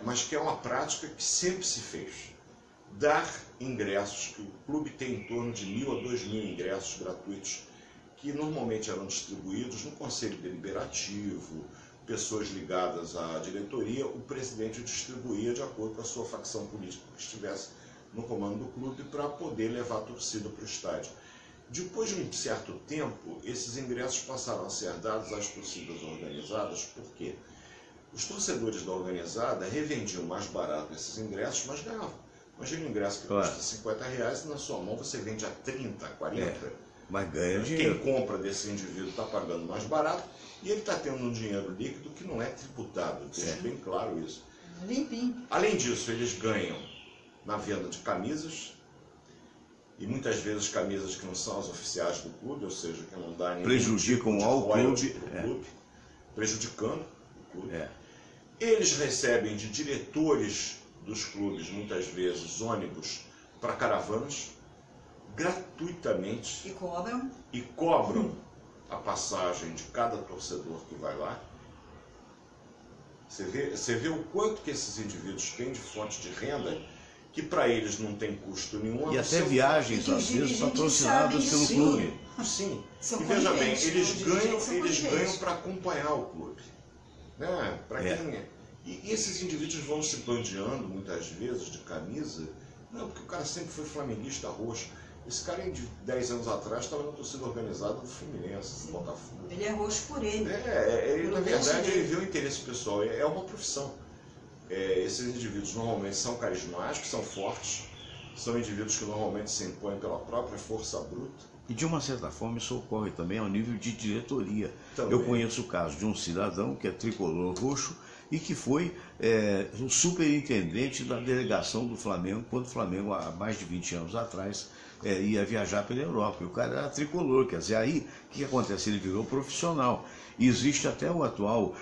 mas que é uma prática que sempre se fez. Dar ingressos, que o clube tem em torno de 1.000 a 2.000 ingressos gratuitos, que normalmente eram distribuídos no Conselho Deliberativo, pessoas ligadas à diretoria, o presidente distribuía de acordo com a sua facção política que estivesse no comando do clube para poder levar a torcida para o estádio. Depois de um certo tempo, esses ingressos passaram a ser dados às torcidas organizadas, por quê? Os torcedores da organizada revendiam mais barato esses ingressos, mas ganhavam. Imagina um ingresso que custa 50 reais e na sua mão você vende a 30, 40. Mas ganha dinheiro. Quem compra desse indivíduo está pagando mais barato e ele está tendo um dinheiro líquido que não é tributado. Deixa bem claro isso. Limpinho. Além disso, eles ganham na venda de camisas, e muitas vezes camisas que não são as oficiais do clube, ou seja, que não dá nenhum prejudicam tipo ao clube, prejudicando o clube. Eles recebem de diretores dos clubes, muitas vezes, ônibus para caravanas, gratuitamente, e cobram a passagem de cada torcedor que vai lá. Você vê o quanto que esses indivíduos têm de fonte de renda, que para eles não tem custo nenhum. E até viagens, às vezes, patrocinadas pelo clube. Sim. E veja bem, eles ganham para acompanhar o clube. Né? E esses indivíduos vão se bandeando, muitas vezes, de camisa, não, porque o cara sempre foi flamenguista roxo. Esse cara, de 10 anos atrás, estava na torcida organizada do Fluminense, do Botafogo. Ele é roxo por ele. Na verdade, ele vê o interesse pessoal. É uma profissão. Esses indivíduos normalmente são carismáticos, são fortes, são indivíduos que normalmente se impõem pela própria força bruta. E de uma certa forma isso ocorre também ao nível de diretoria. Também. Eu conheço o caso de um cidadão que é tricolor roxo e que foi o superintendente da delegação do Flamengo, quando o Flamengo, há mais de 20 anos atrás, ia viajar pela Europa. E o cara era tricolor, quer dizer, aí o que acontece? Ele virou profissional. E existe até o atual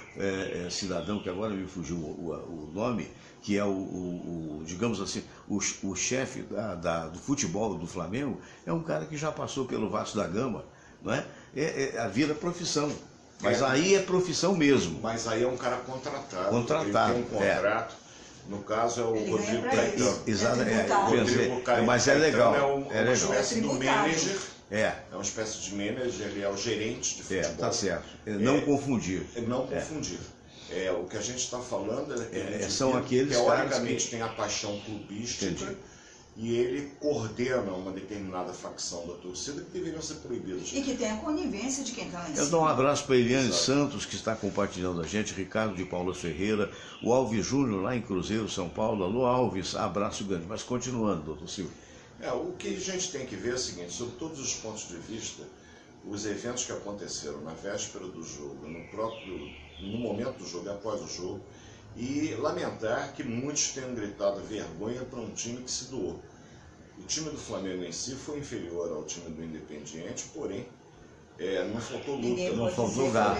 cidadão, que agora me fugiu o nome, que é digamos assim, o chefe do futebol do Flamengo, é um cara que já passou pelo Vasco da Gama, não é? A vida profissão. Mas aí é profissão mesmo. Mas aí é um cara contratado. Ele tem um contrato. No caso é o Rodrigo Caetano. Exato, Rodrigo Caetano. Mas é legal. É uma espécie do manager. É uma espécie de manager, ele é o gerente de futebol. Tá certo. Não confundir. Não confundir. O que a gente está falando é que são aqueles teoricamente que tem a paixão clubística. E ele coordena uma determinada facção da torcida que deveriam ser proibidos. E que tem a conivência de quem está lá em cima. Eu dou um abraço para Eliane Santos, que está compartilhando a gente, Ricardo de Paula Ferreira, o Alves Júnior, lá em Cruzeiro, São Paulo. Alô, Alves, abraço grande. Mas continuando, doutor Silvio. O que a gente tem que ver é o seguinte, sob todos os pontos de vista, os eventos que aconteceram na véspera do jogo, no momento do jogo e após o jogo, e lamentar que muitos tenham gritado vergonha para um time que se doou. O time do Flamengo em si foi inferior ao time do Independiente, porém não faltou luta, não faltou garra.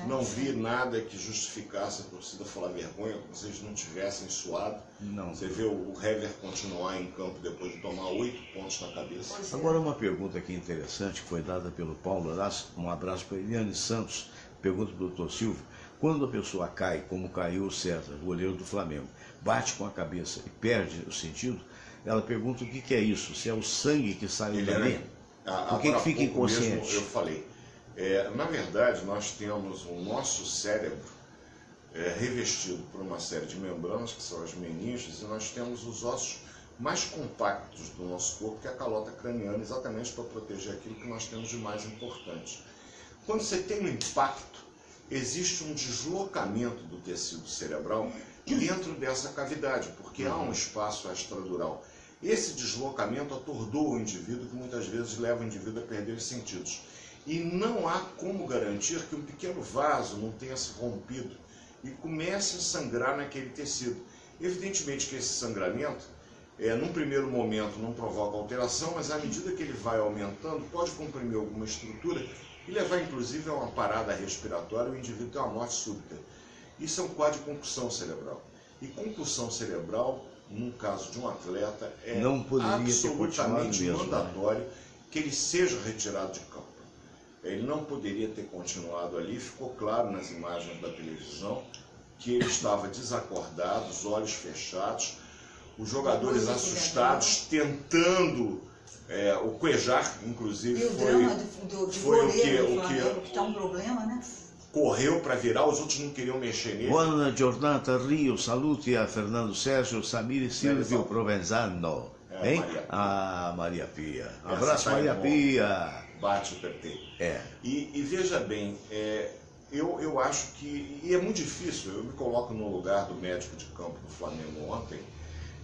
Não vi nada que justificasse a torcida falar vergonha, como se eles não tivessem suado. Não. Você vê o Hever continuar em campo depois de tomar 8 pontos na cabeça. Agora uma pergunta aqui interessante que foi dada pelo Paulo Horácio, um abraço para Eliane Santos, pergunta para o doutor Silvio. Quando a pessoa cai, como caiu o César, o goleiro do Flamengo, bate com a cabeça e perde o sentido, ela pergunta o que é isso, se é o sangue que saiu dali, por que fica inconsciente? Mesmo eu falei, na verdade nós temos o nosso cérebro revestido por uma série de membranas, que são as meninges, e nós temos os ossos mais compactos do nosso corpo, que é a calota craniana, exatamente para proteger aquilo que nós temos de mais importante. Quando você tem um impacto, existe um deslocamento do tecido cerebral dentro dessa cavidade, porque há um espaço extradural. Esse deslocamento atordoa o indivíduo, que muitas vezes leva o indivíduo a perder os sentidos. E não há como garantir que um pequeno vaso não tenha se rompido e comece a sangrar naquele tecido. Evidentemente que esse sangramento, num primeiro momento, não provoca alteração, mas à medida que ele vai aumentando, pode comprimir alguma estrutura e levar inclusive a uma parada respiratória, o indivíduo tem uma morte súbita. Isso é um quadro de concussão cerebral. E concussão cerebral, num caso de um atleta, é absolutamente mandatório, né, que ele seja retirado de campo. Ele não poderia ter continuado ali, ficou claro nas imagens da televisão que ele estava desacordado, os olhos fechados, os jogadores assustados, tentando o cuejar, inclusive. E o drama de goleiro do Flamengo, que está um problema, né? Correu para virar, os outros não queriam mexer nele. Buona giornata, Rio. Saluti a Fernando Sérgio, Samir e Silvio Provenzano. Hein? Maria Pia. Abraço, Maria Pia. Bate o PT. É. E veja bem, eu acho que, e é muito difícil, eu me coloco no lugar do médico de campo do Flamengo ontem,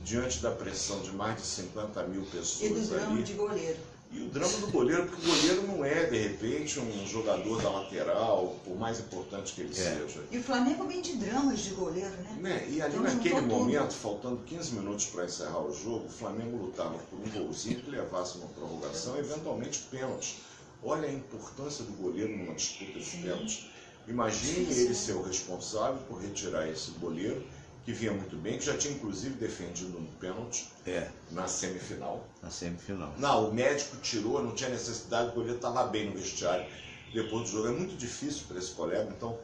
diante da pressão de mais de 50 mil pessoas ali. E do drama de goleiro. E o drama do goleiro, porque o goleiro não é, de repente, um jogador da lateral, por mais importante que ele seja. E o Flamengo vem de dramas de goleiro, né? E ali naquele momento, faltando 15 minutos para encerrar o jogo, o Flamengo lutava por um golzinho que levasse uma prorrogação, eventualmente pênalti. Olha a importância do goleiro numa disputa de pênalti. Imagine ele ser o responsável por retirar esse goleiro, que vinha muito bem, que já tinha inclusive defendido um pênalti na semifinal. Não, o médico tirou, não tinha necessidade, o goleiro estava bem no vestiário depois do jogo. É muito difícil para esse colega, então,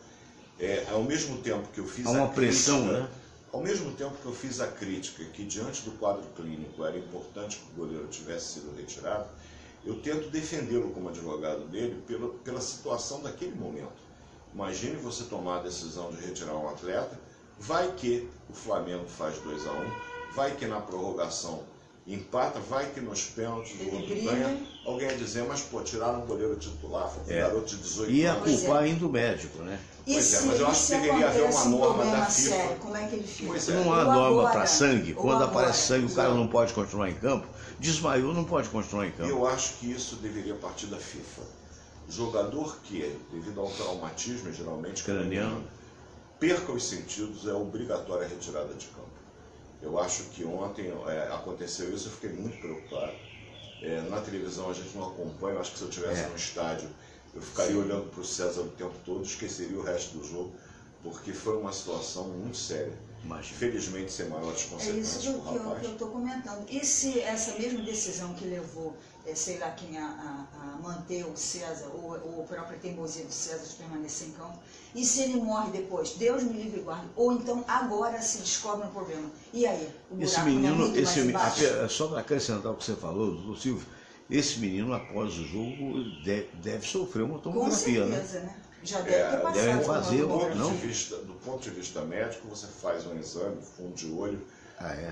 ao mesmo tempo que eu fiz uma pressão, né? Ao mesmo tempo que eu fiz a crítica que diante do quadro clínico era importante que o goleiro tivesse sido retirado, eu tento defendê-lo como advogado dele pela situação daquele momento. Imagine você tomar a decisão de retirar um atleta, vai que o Flamengo faz 2-1, vai que na prorrogação empata, vai que nos pênaltis o outro ganha. Alguém ia dizer, mas pô, tiraram o goleiro titular, foi um garoto de 18 anos. E a culpar ainda o médico, né? Pois mas eu acho que deveria haver uma norma da FIFA. Sério, como é que ele fica? Não há norma para sangue. Quando aparece sangue, o cara não pode continuar em campo. Desmaiou, não pode continuar em campo. Eu acho que isso deveria partir da FIFA. Jogador que, devido ao traumatismo, geralmente craniano, perca os sentidos, é obrigatória a retirada de campo. Eu acho que ontem aconteceu isso, eu fiquei muito preocupado. Na televisão a gente não acompanha, eu acho que se eu estivesse no estádio, eu ficaria olhando para o César o tempo todo, esqueceria o resto do jogo, porque foi uma situação muito séria. Felizmente, sem maiores consequências para o rapaz. É isso que eu estou comentando. E se essa mesma decisão que levou, sei lá quem, a manter o César, ou a própria teimosia do César de permanecer em campo, e se ele morre depois, Deus me livre e guarde, ou então agora se descobre um problema. E aí? Esse menino, só para acrescentar o que você falou, doutor Silvio, esse menino, após o jogo, deve sofrer uma tomografia, com certeza, né? Já deve ter passado. Devem fazer, do ponto de vista médico, você faz um exame, fundo de olho,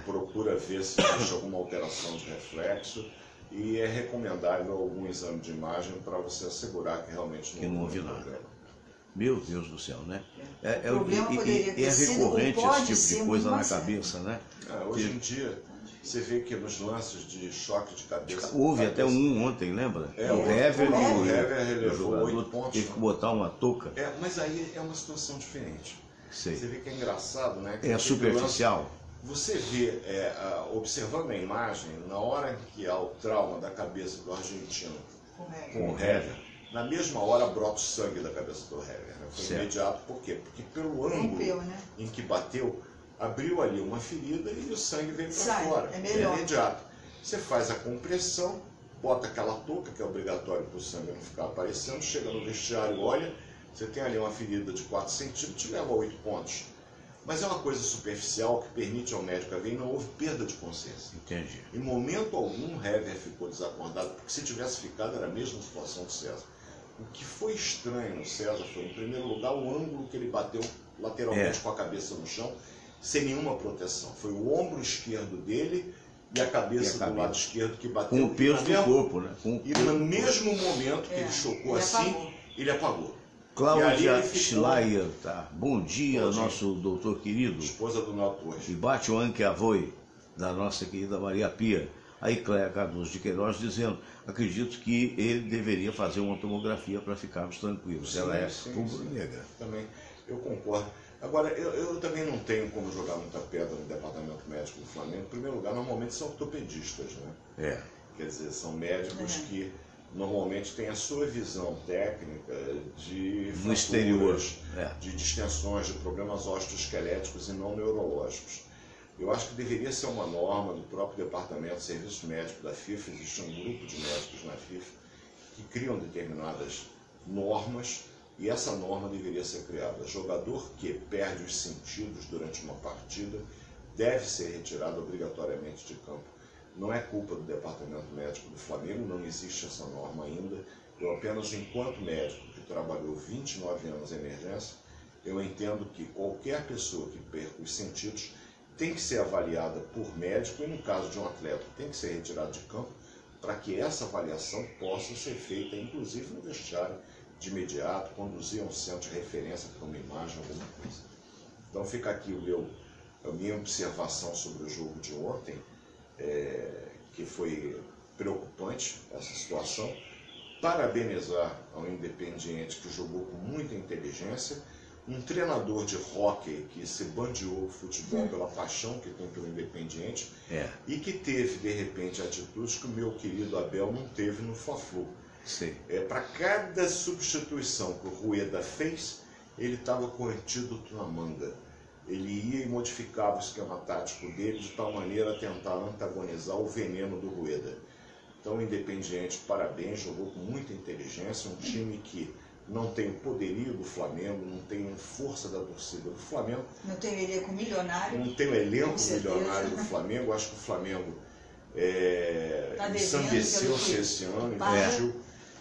procura ver se existe alguma alteração de reflexo e é recomendável algum exame de imagem para você assegurar que realmente não houve nada. Meu Deus do céu, né? É recorrente esse tipo de coisa na cabeça, né? Hoje em dia, você vê que nos lances de choque de cabeça... Houve até um ontem, lembra? O Hever relevou 8 pontos. Teve que botar uma touca. Mas aí é uma situação diferente. Sei. Você vê que é engraçado, né? É superficial. Você vê, observando a imagem, na hora em que há o trauma da cabeça do argentino com o Hever, na mesma hora brota o sangue da cabeça do Hever. Né? Foi imediato. Por quê? Porque pelo ângulo em que bateu, abriu ali uma ferida e o sangue veio para fora. É melhor. Imediato. Você faz a compressão, bota aquela touca, que é obrigatório para o sangue não ficar aparecendo, chega no vestiário, olha, você tem ali uma ferida de 4 centímetros, te leva a 8 pontos. Mas é uma coisa superficial que permite ao médico ver e não houve perda de consciência. Entendi. Em momento algum, o Hever ficou desacordado, porque se tivesse ficado era a mesma situação do César. O que foi estranho no César foi, em primeiro lugar, o ângulo que ele bateu lateralmente com a cabeça no chão, sem nenhuma proteção. Foi o ombro esquerdo dele e a cabeça do lado esquerdo que bateu. Com o peso do corpo, né? E no mesmo momento que ele chocou assim, ele apagou. Cláudia Schleier, tá? Bom dia, nosso doutor querido. Esposa do Nelto hoje. E bate o anque avoi da nossa querida Maria Pia. a Icléia Cardoso de Queiroz dizendo: acredito que ele deveria fazer uma tomografia para ficarmos tranquilos. Sim, Ela é sim, rubro-negra. Também, eu concordo. Agora, eu também não tenho como jogar muita pedra no departamento médico do Flamengo. Em primeiro lugar, normalmente são ortopedistas, né? É. Quer dizer, são médicos que normalmente têm a sua visão técnica de No exterior, de distensões, de problemas osteoesqueléticos e não neurológicos. Eu acho que deveria ser uma norma do próprio Departamento de Serviço Médico da FIFA. Existe um grupo de médicos na FIFA que criam determinadas normas e essa norma deveria ser criada. Jogador que perde os sentidos durante uma partida deve ser retirado obrigatoriamente de campo. Não é culpa do Departamento Médico do Flamengo, não existe essa norma ainda. Eu apenas, enquanto médico que trabalhou 29 anos em emergência, eu entendo que qualquer pessoa que perca os sentidos tem que ser avaliada por médico e, no caso de um atleta, tem que ser retirado de campo para que essa avaliação possa ser feita, inclusive no vestiário, de imediato, conduzir a um centro de referência para uma imagem, alguma coisa. Então fica aqui a minha observação sobre o jogo de ontem, que foi preocupante essa situação. Parabenizar ao Independiente, que jogou com muita inteligência, um treinador de hóquei que se bandeou o futebol pela paixão que tem pelo Independiente e que teve, de repente, atitudes que o meu querido Abel não teve no Fla-Flu. Para cada substituição que o Rueda fez, ele estava com o antídoto na manga. Ele ia e modificava o esquema tático dele de tal maneira a tentar antagonizar o veneno do Rueda. Então, o Independiente, parabéns, jogou com muita inteligência, um time que não tem o poderio do Flamengo, não tem a força da torcida do Flamengo. Não tem o elenco milionário. Não tem o elenco milionário do Flamengo. Acho que o Flamengo ensandeceu-se esse ano,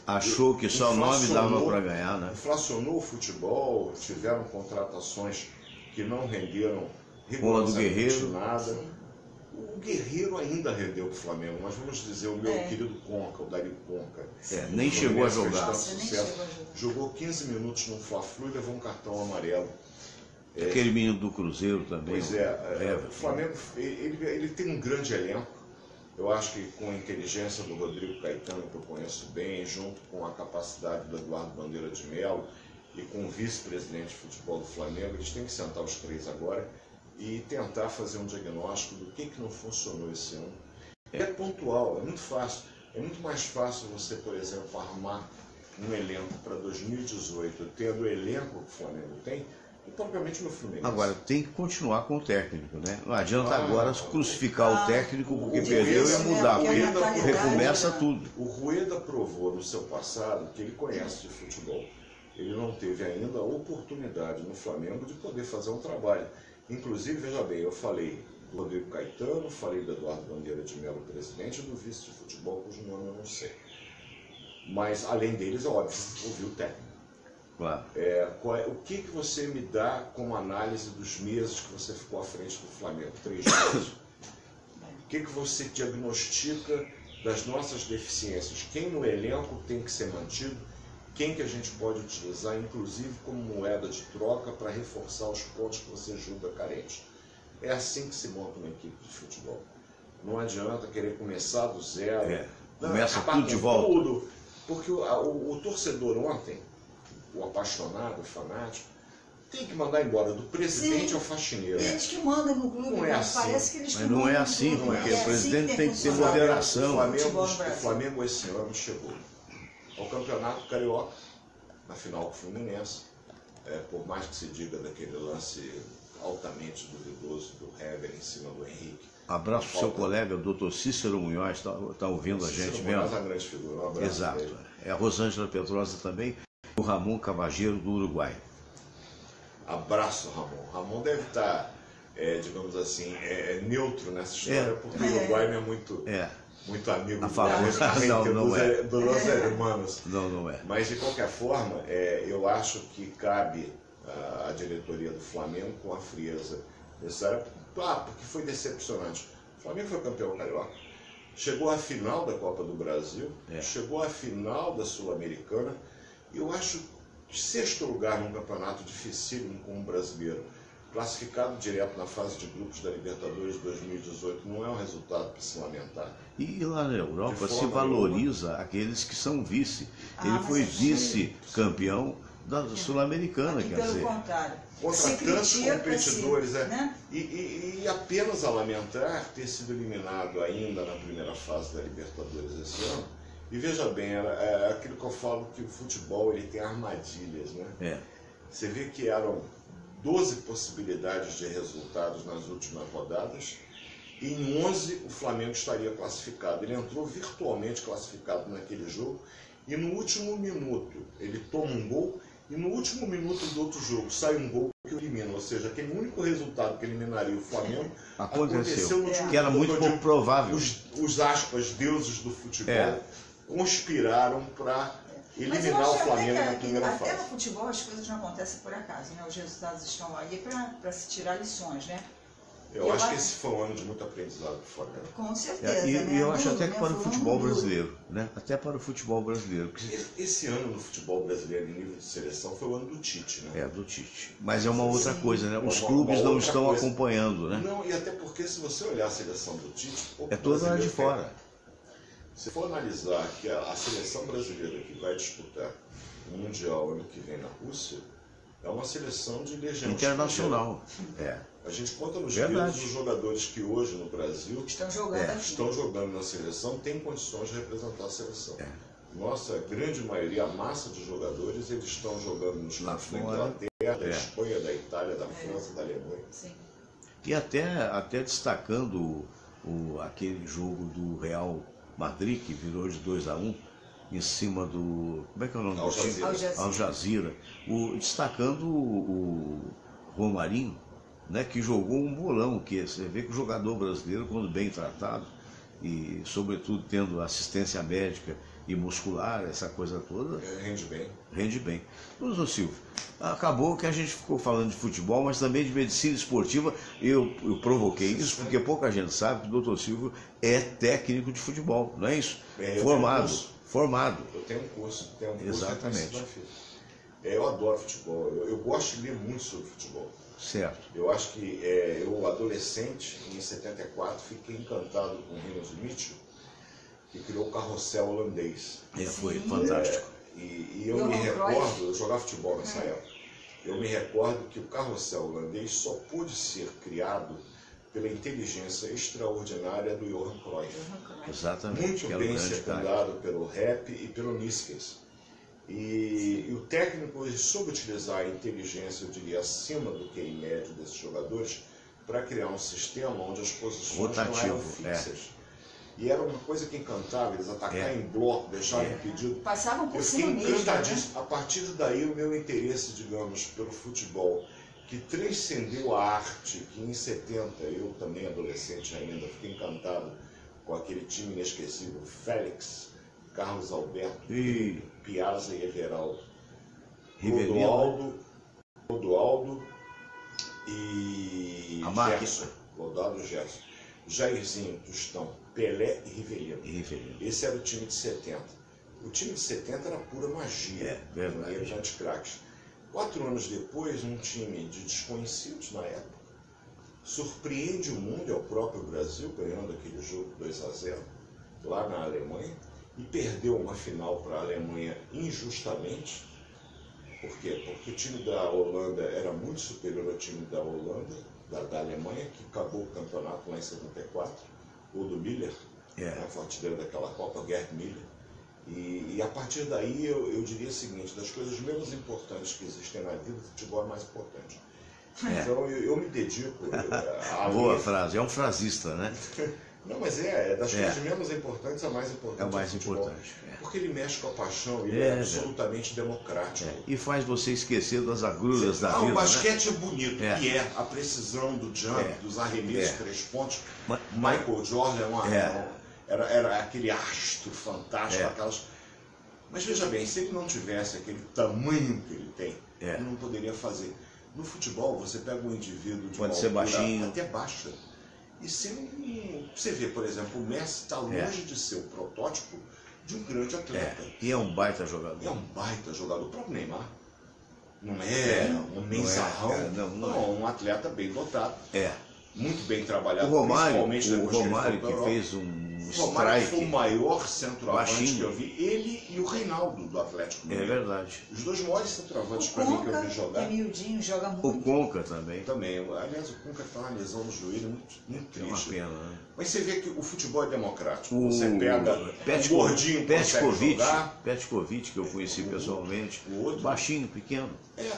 achou que só o nome dava para ganhar, né? Inflacionou o futebol, tiveram contratações que não renderam rigorosamente nada. O Guerreiro ainda rendeu para o Flamengo, mas vamos dizer, o meu querido Conca, o Dario Conca. Nem chegou a jogar. Jogou 15 minutos no Fla-Flu e levou um cartão amarelo. Aquele menino do Cruzeiro também. Pois o Flamengo ele tem um grande elenco. Eu acho que com a inteligência do Rodrigo Caetano, que eu conheço bem, junto com a capacidade do Eduardo Bandeira de Mello e com o vice-presidente de futebol do Flamengo, eles têm que sentar os três agora e tentar fazer um diagnóstico do que não funcionou esse ano. É pontual, é muito fácil. É muito mais fácil você, por exemplo, armar um elenco para 2018, tendo o elenco que o Flamengo tem, e propriamente no Fluminense. Agora, tem que continuar com o técnico, né? Não adianta agora crucificar o técnico porque perdeu e mudar, porque recomeça tudo. O Rueda provou no seu passado que ele conhece de futebol. Ele não teve ainda a oportunidade no Flamengo de poder fazer um trabalho. Inclusive, veja bem, eu falei do Rodrigo Caetano, falei do Eduardo Bandeira de Mello, presidente, e do vice de futebol, cujo nome eu não sei. Mas, além deles, é óbvio, ouvi o técnico. Claro. O que você me dá como análise dos meses que você ficou à frente do Flamengo? 3 meses. O que você diagnostica das nossas deficiências? Quem no elenco tem que ser mantido? Quem que a gente pode utilizar, inclusive, como moeda de troca para reforçar os pontos que você julga carente? É assim que se monta uma equipe de futebol. Não adianta querer começar do zero. Começa tudo de volta. Tudo, porque o torcedor ontem, o apaixonado, o fanático, tem que mandar embora do presidente ao faxineiro. Eles que mandam no clube, não é assim. Parece que eles Mas não é assim, porque o presidente tem que ter moderação. O Flamengo esse ano chegou ao Campeonato Carioca, na final com o Fluminense, por mais que se diga daquele lance altamente duvidoso do Hever em cima do Henrique. Abraço para o seu colega, doutor Cícero Munhoz, está ouvindo a gente mesmo. Munhoz é uma grande figura, um abraço. Exato. É a Rosângela Pedrosa também, o Ramon Cavageiro do Uruguai. Abraço, Ramon. Ramon deve estar, digamos assim, neutro nessa história, porque o Uruguai não é muito amigo do Los Hermanos. Não é. Mas, de qualquer forma, eu acho que cabe à diretoria do Flamengo com a frieza necessária, porque foi decepcionante. O Flamengo foi campeão carioca, chegou à final da Copa do Brasil, chegou à final da Sul-Americana, e eu acho que 6º lugar num campeonato dificílimo como o brasileiro, classificado direto na fase de grupos da Libertadores 2018 não é um resultado para se lamentar. E lá na Europa De se forma valoriza nenhuma. aqueles que são vice. Ah, Ele mas foi é vice-campeão da Sul-Americana, Aqui, quer pelo dizer. contrário. Contra Se tantos critica, competidores, né? E apenas a lamentar ter sido eliminado ainda na primeira fase da Libertadores esse ano. E veja bem, é aquilo que eu falo, que o futebol ele tem armadilhas, né? É. Você vê que eram 12 possibilidades de resultados nas últimas rodadas, e em 11 o Flamengo estaria classificado. Ele entrou virtualmente classificado naquele jogo, e no último minuto ele toma um gol, e no último minuto do outro jogo sai um gol que o elimina. Ou seja, aquele único resultado que eliminaria o Flamengo aconteceu no último que era muito minuto, pouco provável. Os aspas, deuses do futebol É. conspiraram para Mas eu eliminar acho o até Flamengo na que primeira até no fase. futebol as coisas não acontecem por acaso, né? Os resultados estão aí para se tirar lições, né? Eu acho que esse foi um ano de muito aprendizado para o Flamengo. Com certeza, E né? eu acho Duro, até que né? para o Foi um futebol duro. brasileiro, né? Até para o futebol brasileiro. Porque Esse ano no futebol brasileiro em nível de seleção foi o ano do Tite, né? é do Tite. Mas é uma outra Sim. coisa, né? Os Uma clubes não outra estão coisa. acompanhando, né? Não, e até porque se você olhar a seleção do Tite, É toda lá de fora. Se for analisar que a seleção brasileira que vai disputar o Mundial ano que vem na Rússia, é uma seleção de legião Internacional. É. A gente conta nos Verdade. dedos os jogadores que hoje no Brasil Estão jogando aqui. estão jogando na seleção, têm condições de representar a seleção. É. Nossa grande maioria, a massa de jogadores, eles estão jogando nos Lá campos da fora. Inglaterra, da É. Espanha, da Itália, da França, da Alemanha. Sim. E até destacando aquele jogo do Real Madrid, que virou de 2-1, em cima do... Como é que é o nome Al do time? Jazeera. Al Jazeera. Destacando o Romarinho, né, que jogou um bolão, que você vê que o jogador brasileiro, quando bem tratado, e sobretudo tendo assistência médica e muscular, essa coisa toda, Rende bem. rende bem. Doutor Silvio, acabou que a gente ficou falando de futebol, mas também de medicina esportiva. Eu provoquei isso porque pouca gente sabe que o doutor Silvio é técnico de futebol, não é isso? Eu Formado. tenho curso. Formado. Eu tenho um curso Exatamente. de ensino. Eu adoro futebol, eu gosto de ler muito sobre futebol. Certo. Eu acho que eu, adolescente, em 74, fiquei encantado com o Rinus Mitchell, que criou o carrossel holandês. Foi Sim. fantástico. E eu Johan me Cruyff. recordo, eu jogava futebol nessa época, eu me recordo que o carrossel holandês só pôde ser criado pela inteligência extraordinária do Johan Cruyff. Exatamente. Muito que era um bem grande cara. secundado pelo Rep e pelo Niskes. E o técnico ele soube utilizar a inteligência, eu diria, acima do QI médio desses jogadores, para criar um sistema onde as posições não eram Rotativo, fixas. E era uma coisa que encantava, eles atacavam em bloco, deixavam impedido. Passavam por Eu cima fiquei mesmo, encantadíssimo. A partir daí, o meu interesse, digamos, pelo futebol, que transcendeu a arte, que em 70, eu também adolescente ainda, fiquei encantado com aquele time inesquecível, Félix, Carlos Alberto, E Piazza e Everaldo, Rivelino, Clodoaldo e A máquina. Gerson, Clodoaldo e Gerson, Jairzinho, Tostão, Pelé e Rivelino. Rivelino. Esse era o time de 70. O time de 70 era pura magia, Verdade. dinheiro de anticraques. 4 anos depois, um time de desconhecidos na época surpreende o mundo, é o próprio Brasil, ganhando aquele jogo 2-0 lá na Alemanha, e perdeu uma final para a Alemanha injustamente. Por quê? Porque o time da Holanda era muito superior ao time da Holanda, da Alemanha, que acabou o campeonato lá em 74, o do Miller, o artilheiro daquela Copa, Gerd Miller. E a partir daí eu diria o seguinte, das coisas menos importantes que existem na vida, o futebol é mais importante. Então eu me dedico a Boa ler. frase, é um frasista, né? Não, mas das coisas menos importantes, a mais importante. É o mais futebol. importante. Porque ele mexe com a paixão, ele é absolutamente democrático. E faz você esquecer das agruras da vida. O basquete é bonito, É. que é a precisão do jump, dos arremessos, 3 pontos. Mas- Michael Jordan era aquele astro fantástico, aquelas... Mas veja bem, se ele não tivesse aquele tamanho que ele tem, ele não poderia fazer. No futebol, você pega um indivíduo de Pode uma ser altura baixinho. até baixa, e você vê, por exemplo, o Messi está longe de ser o protótipo de um grande atleta. E é um baita jogador. É um baita jogador, o próprio Neymar. Não é um mensarrão. Não, um atleta bem dotado. Muito bem O trabalhado, Romário, principalmente depois que fez um o Romário strike. foi o maior centroavante baixinho. que eu vi. Ele e o Reinaldo do Atlético Mineiro. É verdade. Os dois maiores centroavantes O para mim que eu Conca, vi jogar. é miudinho, joga muito. O Conca também. Também. Aliás, o Conca tem uma lesão no joelho muito É uma triste. pena, né? Mas você vê que o futebol é democrático. O Você pega o gordinho, consegue jogar. Petkovic, que eu conheci pessoalmente. O outro. Baixinho, pequeno.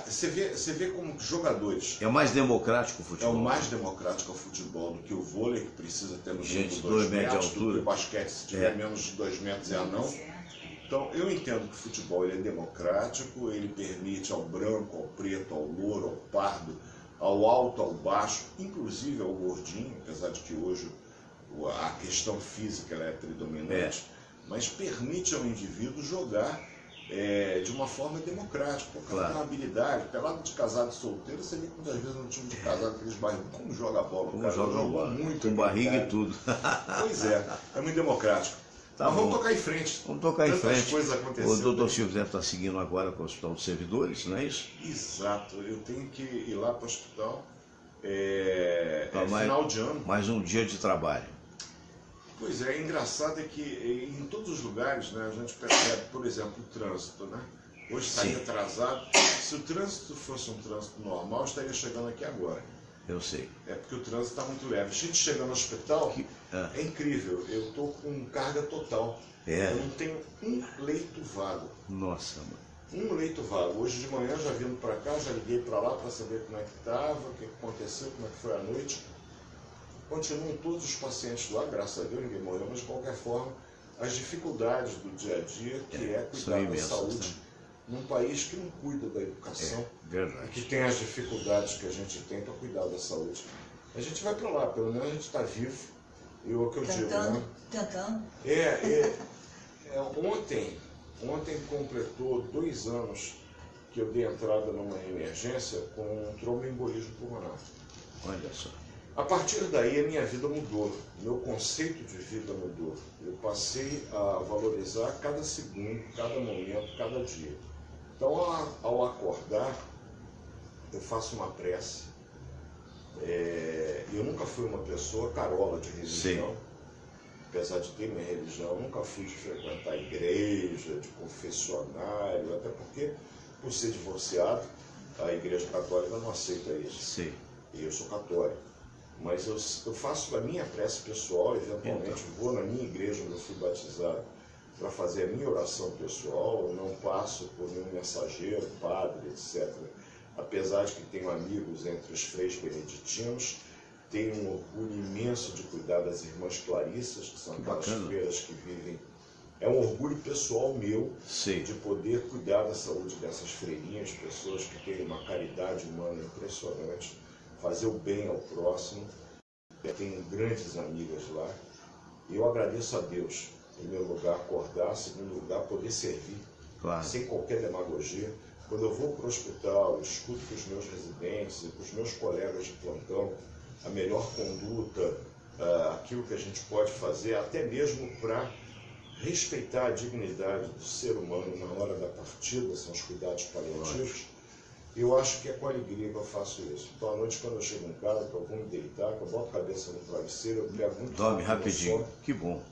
Você vê como jogadores. É o mais democrático o É futebol. o mais democrático o futebol do que o vôlei, que precisa ter no Gente, mínimo 2 2 metros de metros, do que altura. o basquete, se tiver menos de 2 metros, é anão. Então, eu entendo que o futebol ele é democrático, ele permite ao branco, ao preto, ao louro, ao pardo, ao alto, ao baixo, inclusive ao gordinho, apesar de que hoje a questão física ela é predominante, mas permite ao indivíduo jogar de uma forma democrática. O cara tem uma habilidade, pelado de casado e solteiro, você vê que muitas vezes no time de casado, aqueles barrigos, como joga a bola, Como o cara joga jogou muito. com barriga e tudo. Pois é muito democrático. Tá Mas vamos bom. tocar em frente. Vamos tocar em Tantas frente. coisas O acontecendo. doutor Silvio deve estar seguindo agora para o Hospital dos Servidores, não é isso? Exato, eu tenho que ir lá para o hospital. Tá, Final de ano. Mais um dia de trabalho. Pois é, engraçado é que em todos os lugares, né, a gente percebe, por exemplo, o trânsito, né? Hoje estaria atrasado. Se o trânsito fosse um trânsito normal, estaria chegando aqui agora. Eu sei. É porque o trânsito está muito leve. A gente chega no hospital, é incrível. Eu estou com carga total. Eu não tenho um leito vago. Nossa, mano. Um leito vago. Hoje de manhã, já vindo para cá, já liguei para lá para saber como é que estava, o que aconteceu, como é que foi a noite. Continuam todos os pacientes lá, graças a Deus, ninguém morreu, mas de qualquer forma, as dificuldades do dia a dia, que é cuidar da saúde, num país que não cuida da educação, e que tem as dificuldades que a gente tem para cuidar da saúde. A gente vai para lá, pelo menos a gente está vivo, e o que eu digo, né? Tentando. Ontem completou 2 anos que eu dei entrada numa emergência com um tromboembolismo pulmonar. Olha só. A partir daí a minha vida mudou, meu conceito de vida mudou. Eu passei a valorizar cada segundo, cada momento, cada dia. Então, ao acordar, eu faço uma prece. Eu nunca fui uma pessoa carola de religião. Sim. Apesar de ter minha religião, nunca fui de frequentar a igreja, de confessionário, até porque, por ser divorciado, a igreja católica não aceita isso. Sim. E eu sou católico. Mas eu faço a minha prece pessoal, eventualmente vou na minha igreja onde eu fui batizado para fazer a minha oração pessoal, eu não passo por nenhum mensageiro, padre, etc. Apesar de que tenho amigos entre os freis beneditinos, tenho um orgulho imenso de cuidar das irmãs clarissas, que são aquelas freiras que vivem. É um orgulho pessoal meu de poder cuidar da saúde dessas freirinhas, pessoas que têm uma caridade humana impressionante, fazer o bem ao próximo. Eu tenho grandes amigas lá. E eu agradeço a Deus, em primeiro lugar, acordar, em segundo lugar, poder servir, sem qualquer demagogia. Quando eu vou para o hospital, eu escuto com os meus residentes e com os meus colegas de plantão a melhor conduta, aquilo que a gente pode fazer, até mesmo para respeitar a dignidade do ser humano na hora da partida, são os cuidados paliativos. Eu acho que é com alegria que eu faço isso. Então, à noite, quando eu chego em casa, que eu vou me deitar, que eu boto a cabeça no travesseiro, eu pego muito dorme rapidinho. Que bom.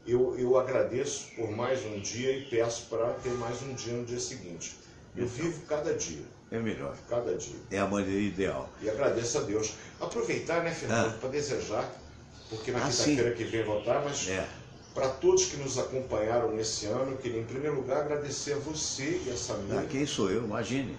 Eu agradeço por mais um dia e peço para ter mais um dia no dia seguinte. Eu vivo cada dia. É melhor. Cada dia. É a maneira ideal. E agradeço a Deus. Aproveitar, né, Fernando, para desejar, porque na quinta-feira que vem voltar, mas para todos que nos acompanharam nesse ano, eu queria, em primeiro lugar, agradecer a você e a Samir. Quem sou eu? Imagine.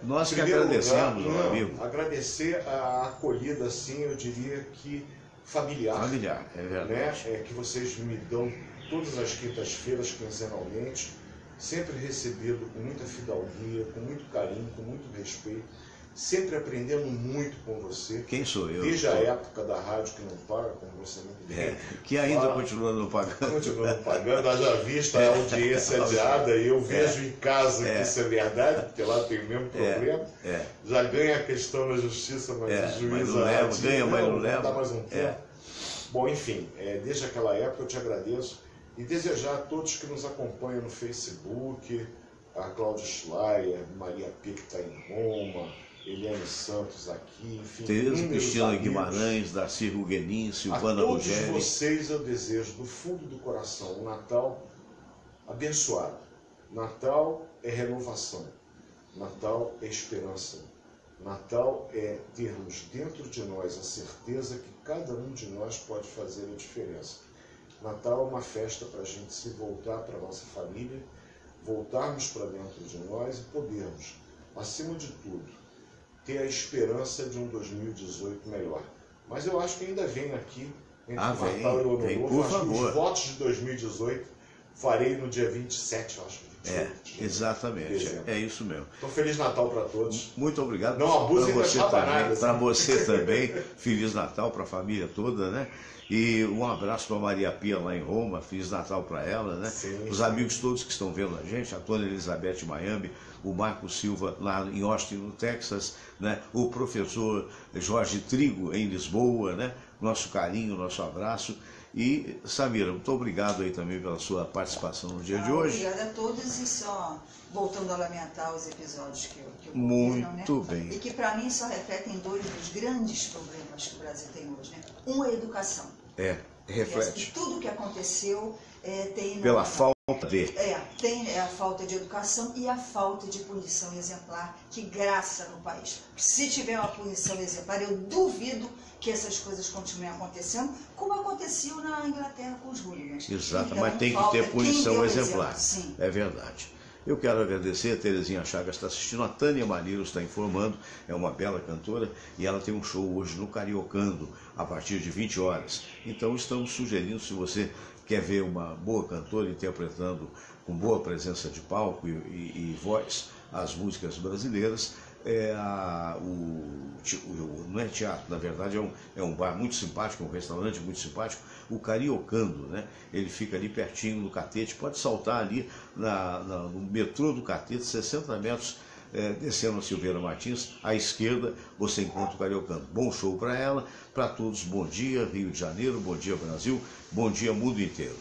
Nós que agradecemos, meu amigo. Agradecer a acolhida, assim, eu diria que familiar. Familiar, é verdade. Né? Que vocês me dão todas as quintas-feiras, quinzenalmente, sempre recebido com muita fidalguia, com muito carinho, com muito respeito, sempre aprendendo muito com você. Quem sou eu? Desde a época da rádio que não paga, como você muito bem que ainda continua não pagando. Continua não pagando, haja vista a audiência adiada, e eu vejo em casa que isso é verdade, porque lá tem o mesmo problema. Já ganha a questão na justiça, mas o juiz ganha, mas não leva. Dá mais um tempo. Bom, enfim, desde aquela época eu te agradeço e desejar a todos que nos acompanham no Facebook, a Cláudia Schleier, Maria P, que está em Roma, Eliane Santos aqui, enfim. Tereza Cristina Guimarães, Darcy Ruguenin, Silvana Rogério. A todos vocês eu desejo do fundo do coração um Natal abençoado. Natal é renovação. Natal é esperança. Natal é termos dentro de nós a certeza que cada um de nós pode fazer a diferença. Natal é uma festa para a gente se voltar para a nossa família, voltarmos para dentro de nós e podermos, acima de tudo, ter a esperança de um 2018 melhor. Mas eu acho que ainda vem aqui, entre Natal e Ano Novo, acho que os votos de 2018 farei no dia 27, eu acho. Exatamente, é isso mesmo. Então, Feliz Natal para todos. Muito obrigado. Não abusem das rabanadas. Para você também, Feliz Natal para a família toda, né? E um abraço para Maria Pia lá em Roma, Feliz Natal para ela, né? Sim, os amigos todos que estão vendo a gente, a Tônia Elizabeth em Miami, o Marco Silva lá em Austin, no Texas, né? O professor Jorge Trigo em Lisboa, né? Nosso carinho, nosso abraço. E, Samira, muito obrigado aí também pela sua participação no dia de hoje. Obrigada a todos e só voltando a lamentar os episódios que muito bem. E que para mim só refletem dois dos grandes problemas que o Brasil tem hoje, né? Um é a educação. Reflete. E tudo que aconteceu tem... Pela falta de... tem a falta de educação e a falta de punição exemplar que graça no país. Se tiver uma punição exemplar, eu duvido que essas coisas continuem acontecendo, como aconteceu na Inglaterra com os hooligans. Exato, então, mas tem que ter punição exemplar. Sim. É verdade. Eu quero agradecer, a Terezinha Chagas está assistindo, a Tânia Malheiro está informando, é uma bela cantora e ela tem um show hoje no Cariocando, a partir de 20 horas. Então estamos sugerindo, se você quer ver uma boa cantora interpretando com boa presença de palco e voz as músicas brasileiras, não é teatro, na verdade é um bar muito simpático, um restaurante muito simpático, o Cariocando, né? Ele fica ali pertinho do Catete, pode saltar ali no metrô do Catete, 60 metros, descendo a Silveira Martins, à esquerda você encontra o Cariocando. Bom show para ela, para todos, bom dia Rio de Janeiro, bom dia Brasil, bom dia mundo inteiro.